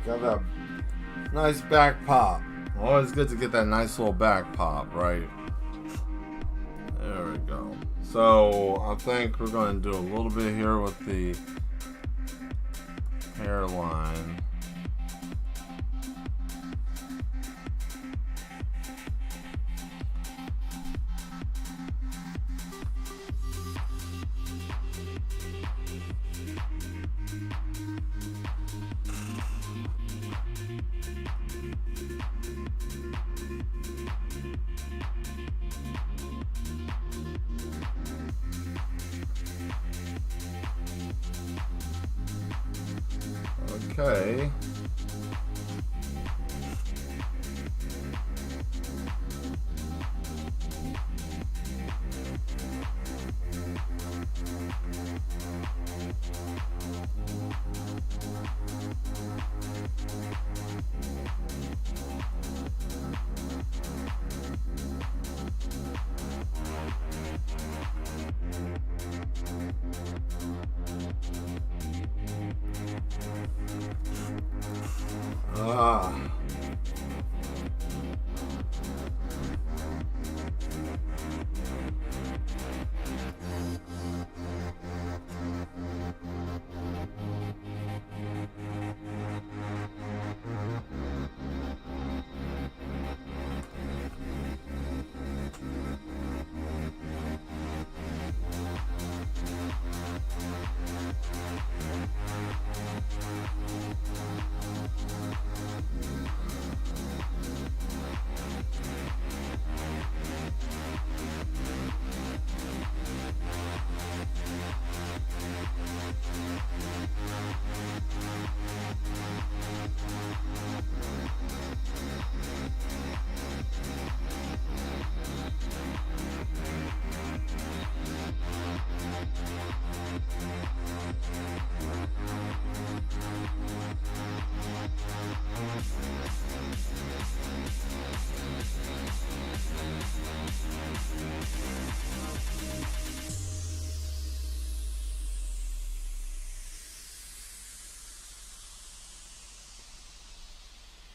Got that nice back pop. Always good to get that nice little back pop, right? There we go. So I think we're going to do a little bit here with the hairline. Okay. Ah.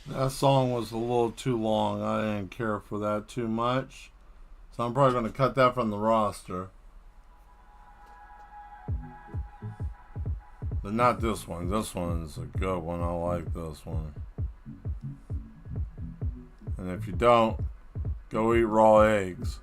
That song was a little too long. I didn't care for that too much. So I'm probably going to cut that from the roster. But not this one. This one's a good one. I like this one. And if you don't, go eat raw eggs.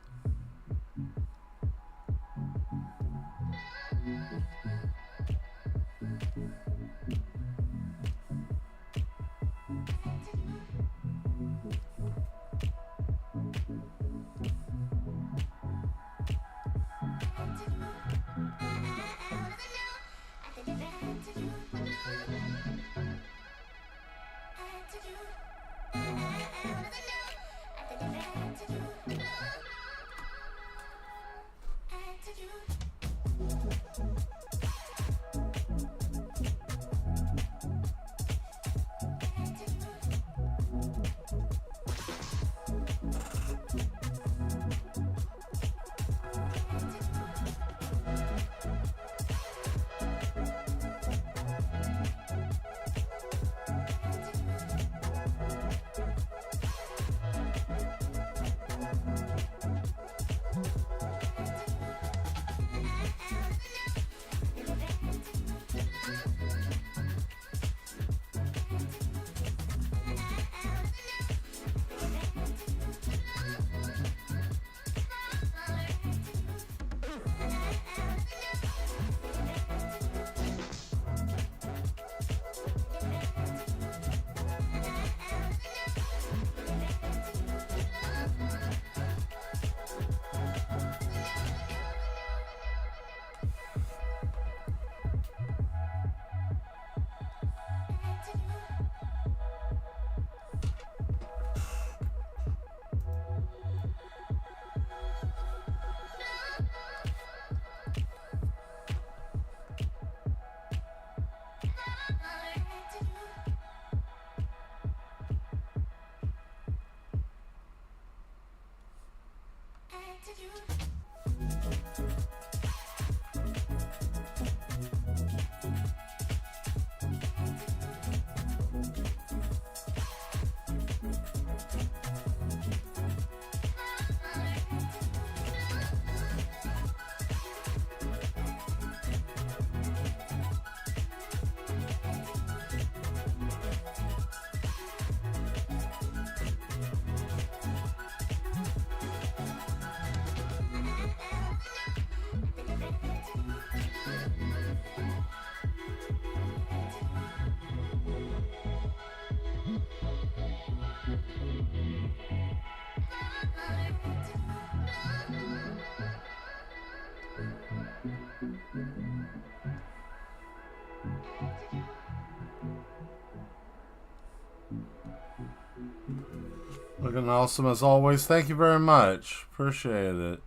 Looking awesome as always. Thank you very much. Appreciate it.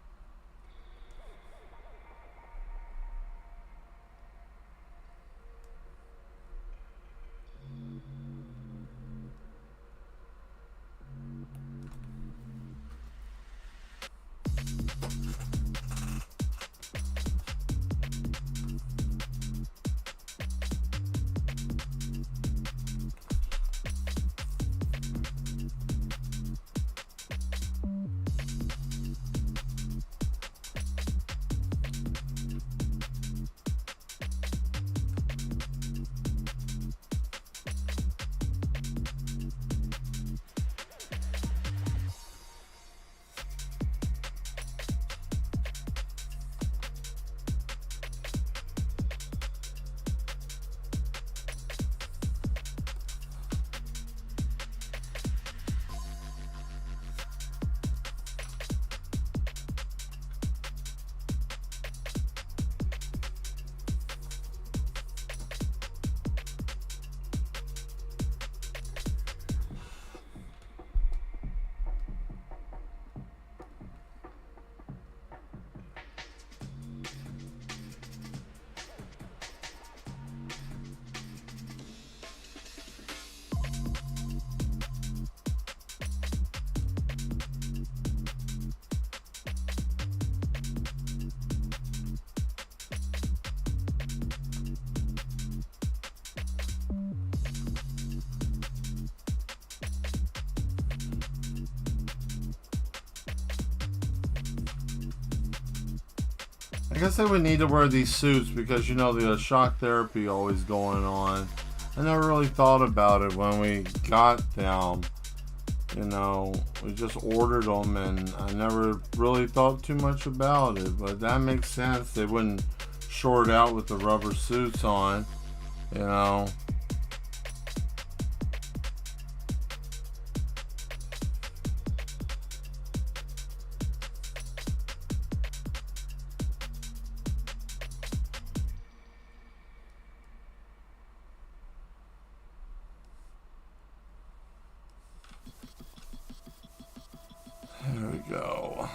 I guess they would need to wear these suits because, you know, the shock therapy always going on. I never really thought about it when we got them. You know, we just ordered them and I never really thought too much about it. But that makes sense. They wouldn't short out with the rubber suits on, you know. There we go.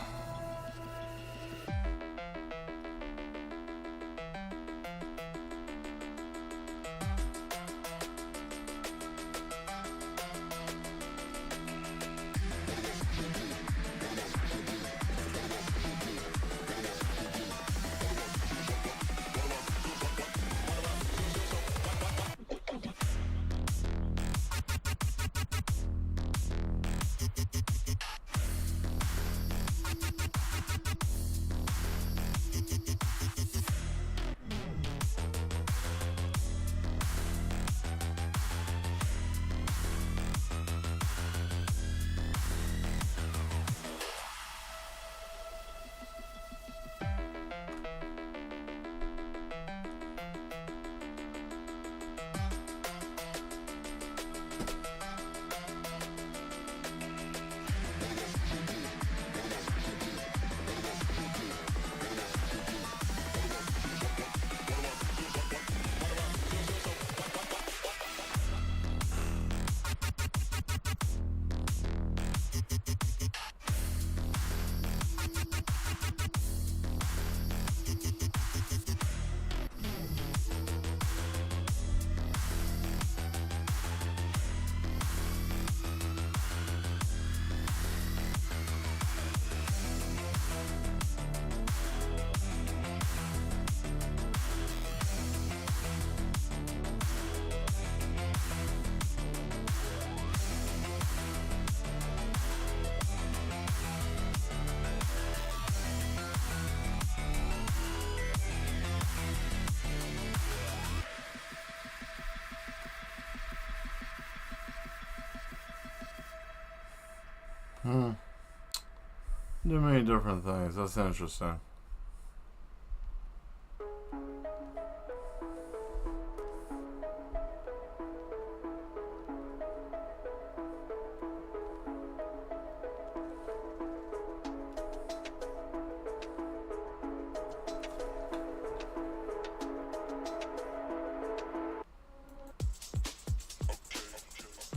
Do many different things. That's interesting.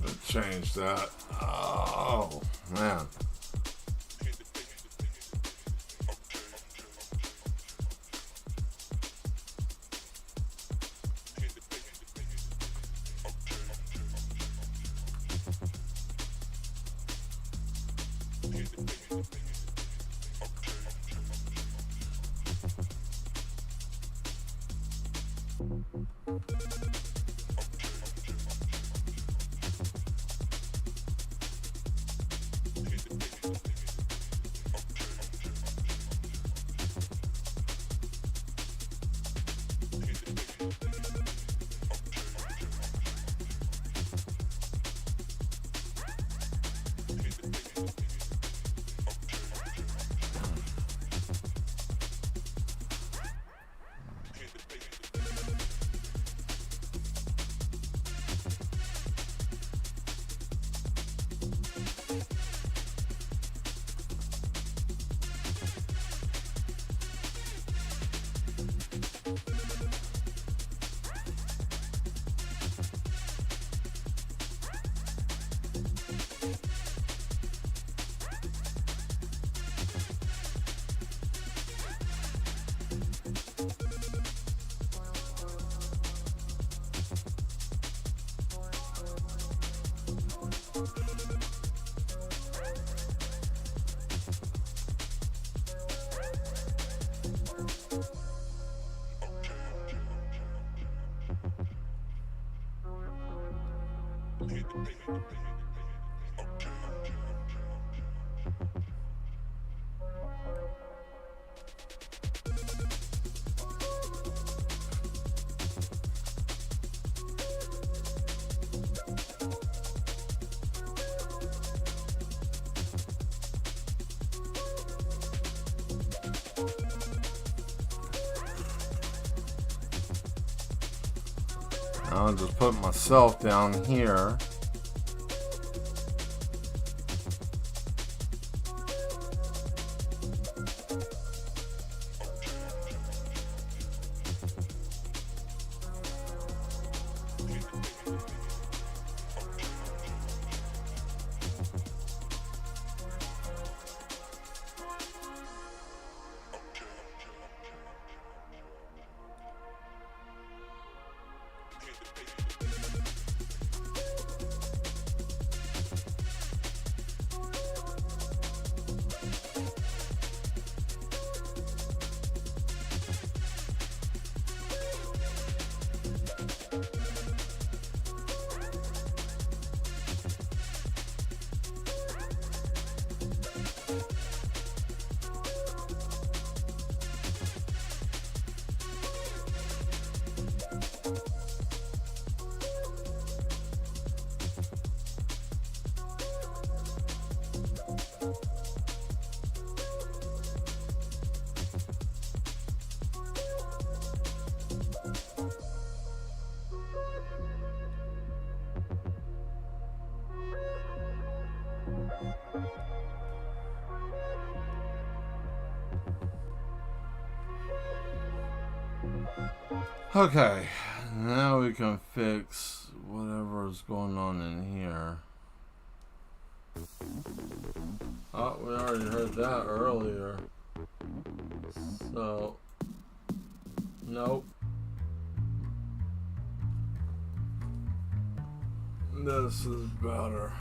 Let's change that. Oh, man. I'll just put myself down here. Okay, now we can fix whatever is going on in here. Oh, we already heard that earlier. So, nope. This is better.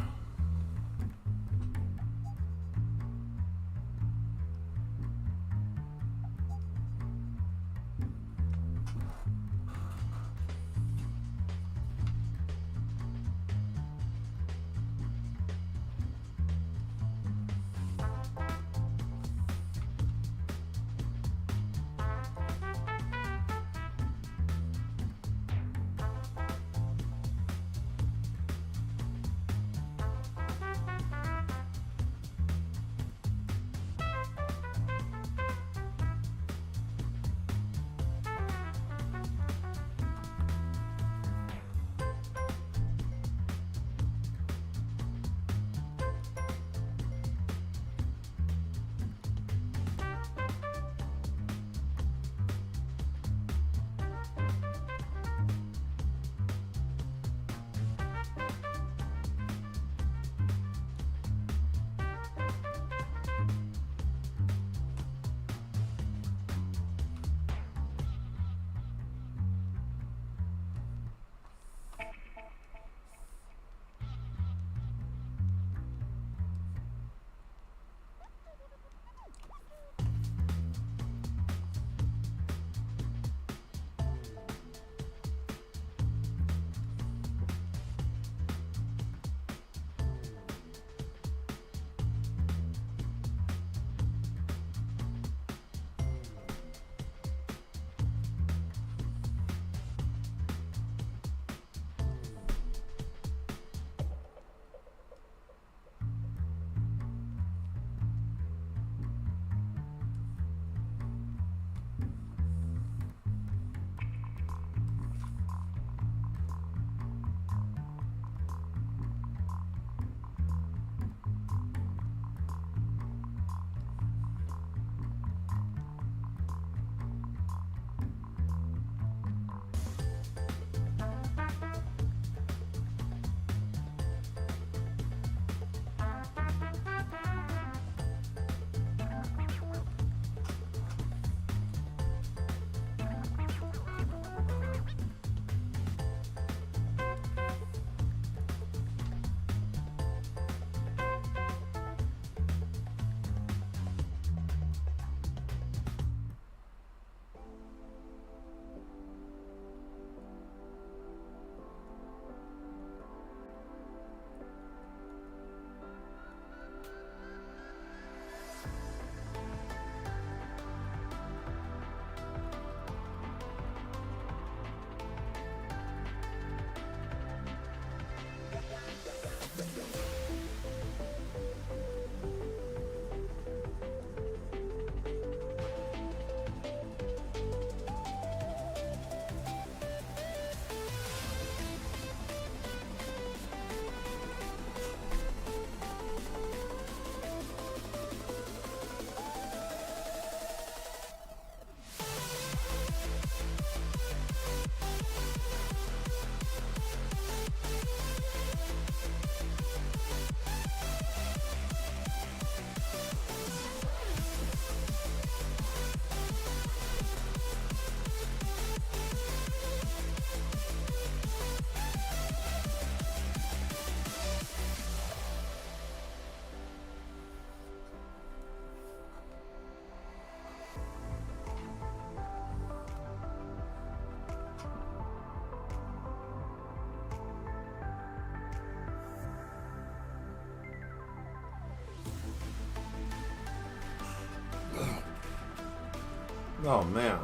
Oh man.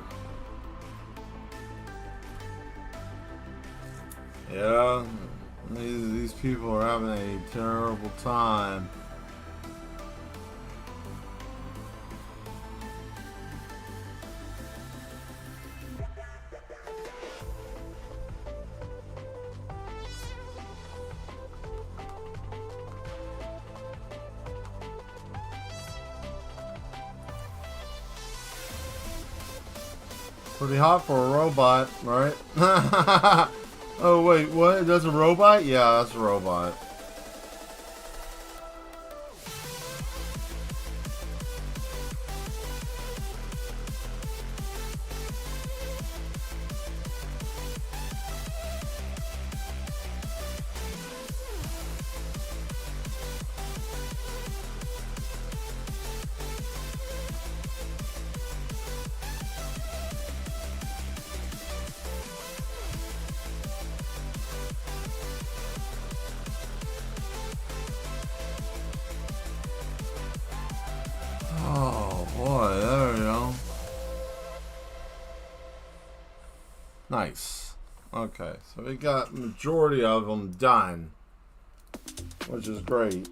Yeah, these people are having a terrible time. Pretty hot for a robot, right? Oh wait, what? That's a robot? Yeah, that's a robot. Oh boy, there we go. Nice. Okay, so we got majority of them done, which is great.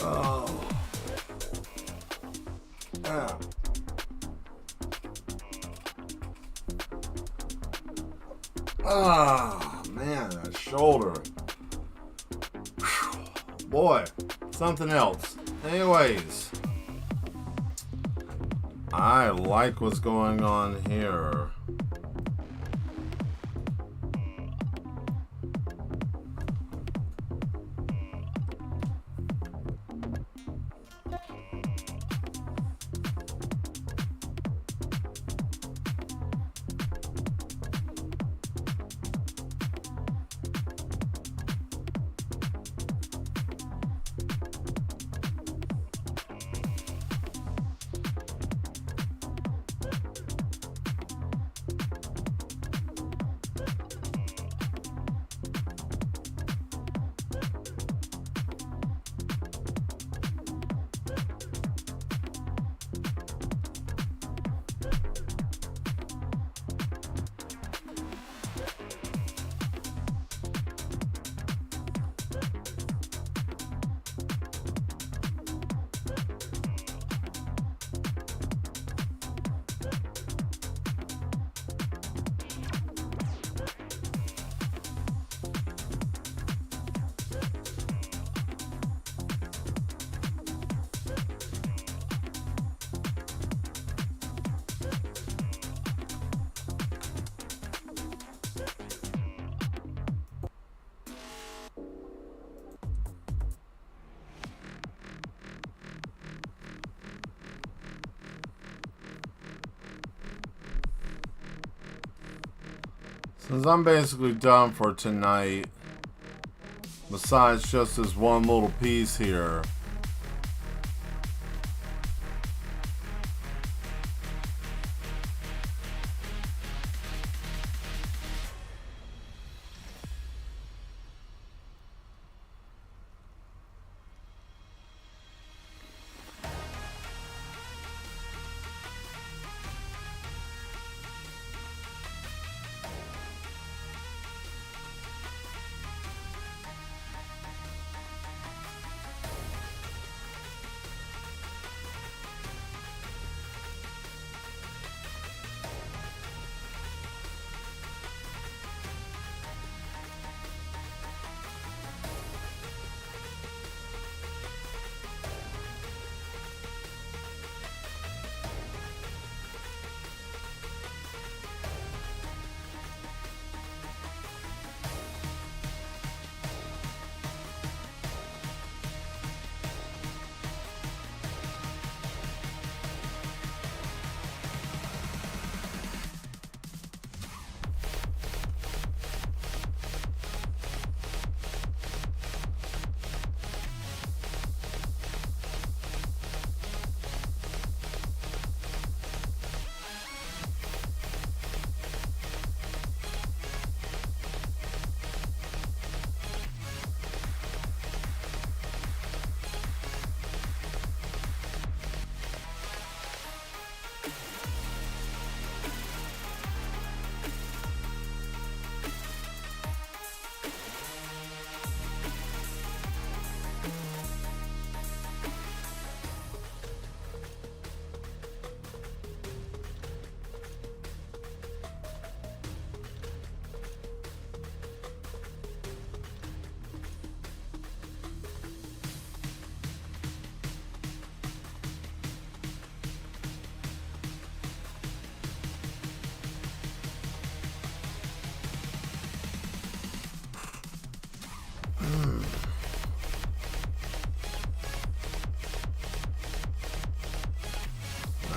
Oh. Ah. Ah, man, that shoulder. Whew. Boy, something else. Anyways, I like what's going on here. Since I'm basically done for tonight, besides just this one little piece here,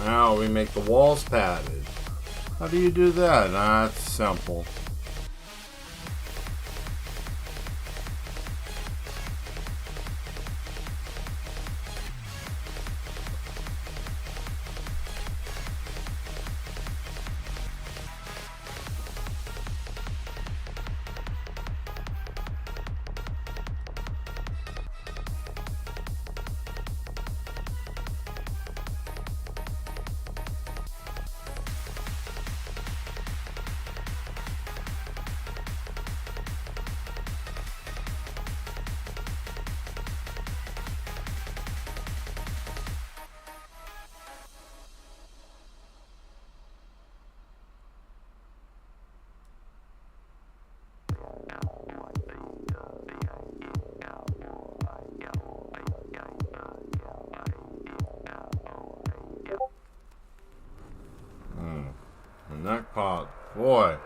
now we make the walls padded. How do you do that? That's simple. boy.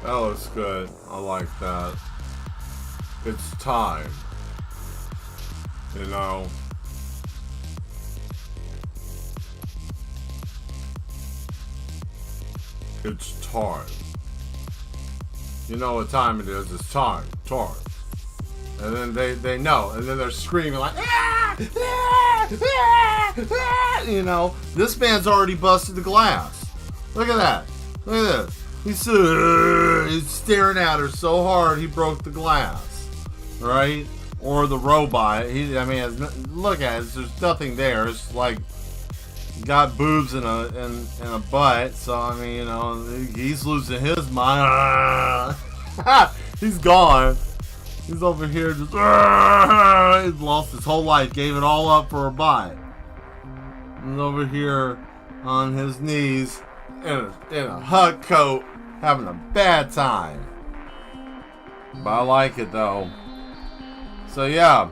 That looks good. I like that. It's time. You know. It's time. You know what time it is. It's time. Time. And then they know. And then they're screaming like, ah! Ah! Ah! Ah! You know. This man's already busted the glass. Look at that. Look at this. He's staring at her so hard he broke the glass, right? Or the robot. Look at it. There's nothing there. It's like got boobs in a butt. So I mean, you know, he's losing his mind. He's gone. He's over here just. He's lost his whole life. Gave it all up for a bite. He's over here on his knees in a hug coat, having a bad time. But I like it though. So yeah.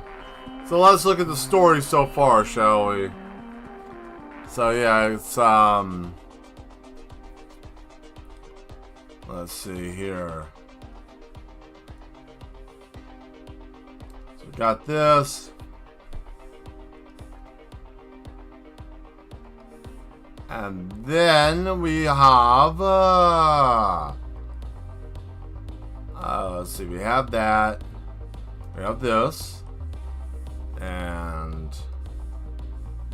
So let's look at the story so far, shall we? So yeah, it's let's see here. So we got this. And then we have, let's see, we have that. We have this. And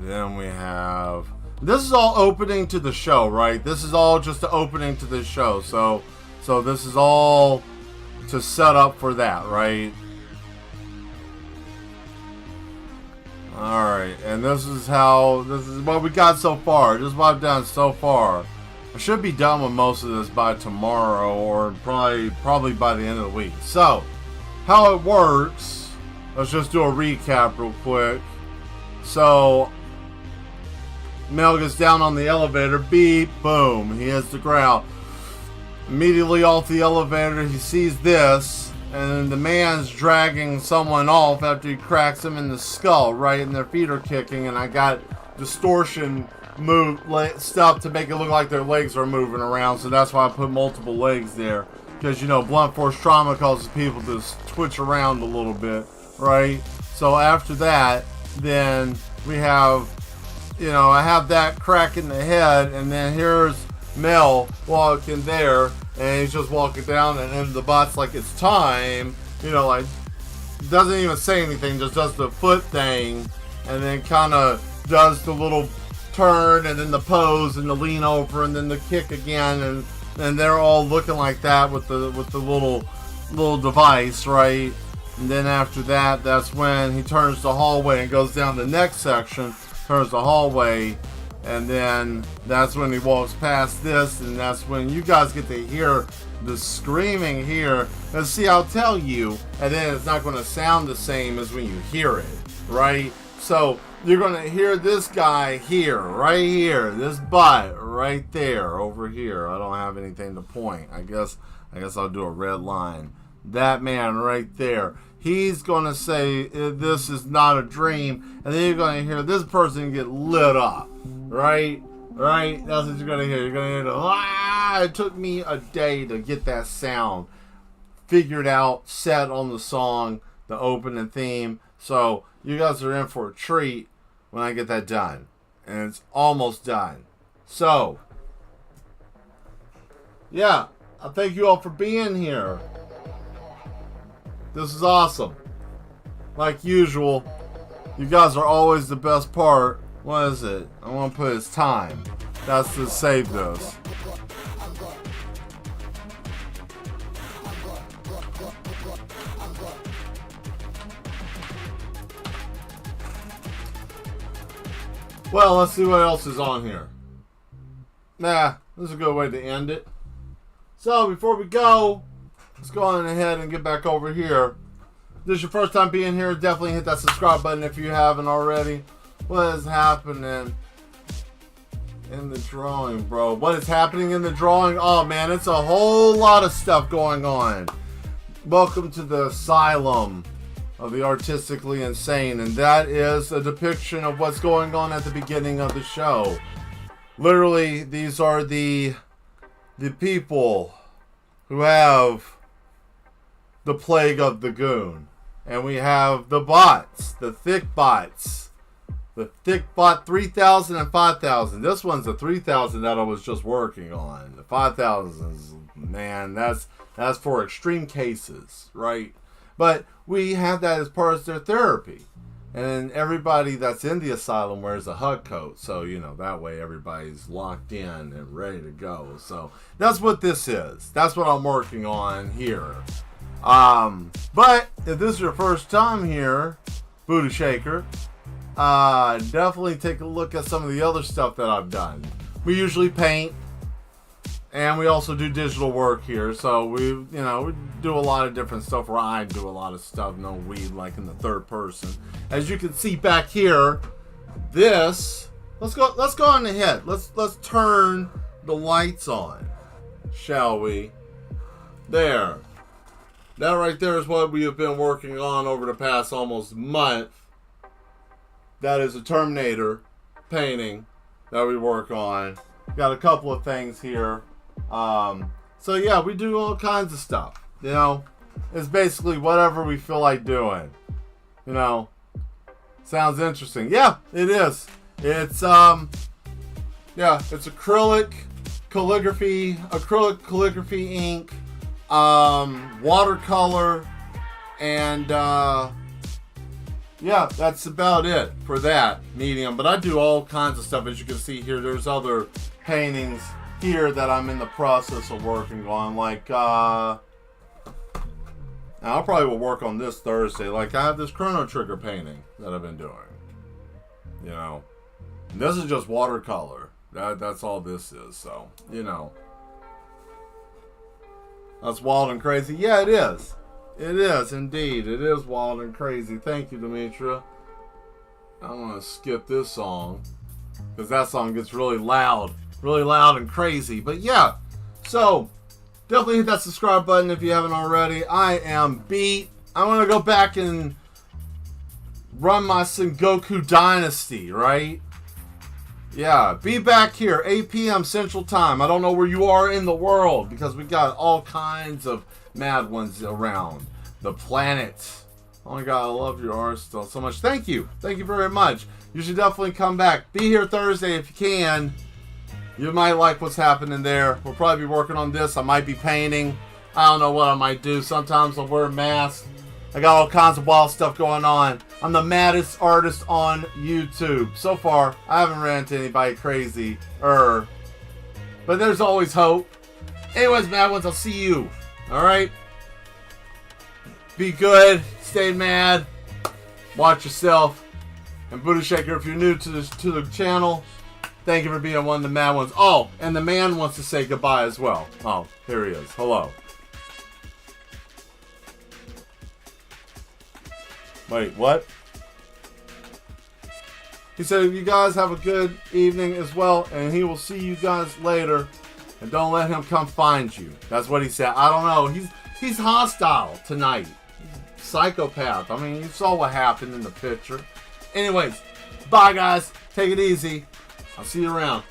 then we have, this is all opening to the show, right? This is all just the opening to the show. So this is all to set up for that, right? Alright, and this is what we got so far. This is what I've done so far. I should be done with most of this by tomorrow, or probably by the end of the week. So, how it works, let's just do a recap real quick. So, Mel gets down on the elevator, beep, boom, he hits the ground. Immediately off the elevator, he sees this. And the man's dragging someone off after he cracks him in the skull, right? And their feet are kicking, and I got distortion stuff to make it look like their legs are moving around. So that's why I put multiple legs there. Because, you know, blunt force trauma causes people to twitch around a little bit, right? So after that, then we have, you know, I have that crack in the head, and then here's Mel walking there. And he's just walking down, and then the bot's like, it's time. You know, like, doesn't even say anything, just does the foot thing. And then kind of does the little turn, and then the pose, and the lean over, and then the kick again. And they're all looking like that with the little device, right? And then after that, that's when he turns the hallway and goes down the next section, turns the hallway. And then that's when he walks past this, and that's when you guys get to hear the screaming here. And see, I'll tell you, and then it's not going to sound the same as when you hear it, right? So you're going to hear this guy here, right here, this butt right there, over here. I don't have anything to point. I guess I'll do a red line. That man right there. He's going to say, this is not a dream. And then you're going to hear this person get lit up. Right? Right? That's what you're going to hear. You're going to hear the, ah! It took me a day to get that sound figured out, set on the song, the opening theme. So you guys are in for a treat when I get that done. And it's almost done. So, yeah. I thank you all for being here. This is awesome. Like usual, you guys are always the best part. What is it? I want to put it's time. That's to save this. Well, let's see what else is on here. Nah, this is a good way to end it. So, before we go, let's go on ahead and get back over here. If this is your first time being here, definitely hit that subscribe button if you haven't already. What is happening in the drawing, bro? What is happening in the drawing? Oh, man, it's a whole lot of stuff going on. Welcome to the asylum of the artistically insane, and that is a depiction of what's going on at the beginning of the show. Literally, these are the people who have the plague of the goon. And we have the bots, the thick bots. The thick bot 3000 and 5000. This one's the 3000 that I was just working on. The 5000 is, man, that's for extreme cases, right? But we have that as part of their therapy. And everybody that's in the asylum wears a hug coat. So, you know, that way everybody's locked in and ready to go. So that's what this is. That's what I'm working on here. But if this is your first time here, Booty Shaker, definitely take a look at some of the other stuff that I've done. We usually paint, and we also do digital work here. So we do a lot of different stuff, or I do a lot of stuff. No weed, like in the third person. As you can see back here, this. Let's go on ahead. Let's turn the lights on, shall we? There. That right there is what we have been working on over the past almost month. That is a Terminator painting that we work on. Got a couple of things here. So yeah, we do all kinds of stuff. You know, it's basically whatever we feel like doing. You know, sounds interesting. Yeah, it is. It's it's acrylic calligraphy ink, watercolor, and yeah, that's about it for that medium. But I do all kinds of stuff. As you can see here, there's other paintings here that I'm in the process of working on. Like, I'll probably will work on this Thursday. Like, I have this Chrono Trigger painting that I've been doing. You know, and this is just watercolor. That's all this is. So, you know, that's wild and crazy. Yeah, it is. It is indeed. It is wild and crazy. Thank you, Demetra. I'm gonna skip this song because that song gets really loud and crazy. But yeah, so definitely hit that subscribe button if you haven't already. I am beat. I'm gonna go back and run my Sengoku Dynasty, right? Yeah, be back here, 8 p.m. Central Time. I don't know where you are in the world because we got all kinds of mad ones around the planet. Oh my God, I love your art still so much. Thank you. Thank you very much. You should definitely come back. Be here Thursday if you can. You might like what's happening there. We'll probably be working on this. I might be painting. I don't know what I might do. Sometimes I'll wear a mask. I got all kinds of wild stuff going on. I'm the maddest artist on YouTube. So far, I haven't ran into anybody crazy. But there's always hope. Anyways, mad ones, I'll see you. Alright? Be good. Stay mad. Watch yourself. And Booty Shaker, if you're new to the channel, thank you for being one of the mad ones. Oh, and the man wants to say goodbye as well. Oh, here he is. Hello. Wait, what? He said, you guys have a good evening as well, and he will see you guys later. And don't let him come find you. That's what he said. I don't know. He's hostile tonight. He's a psychopath. I mean, you saw what happened in the picture. Anyways, bye guys. Take it easy. I'll see you around.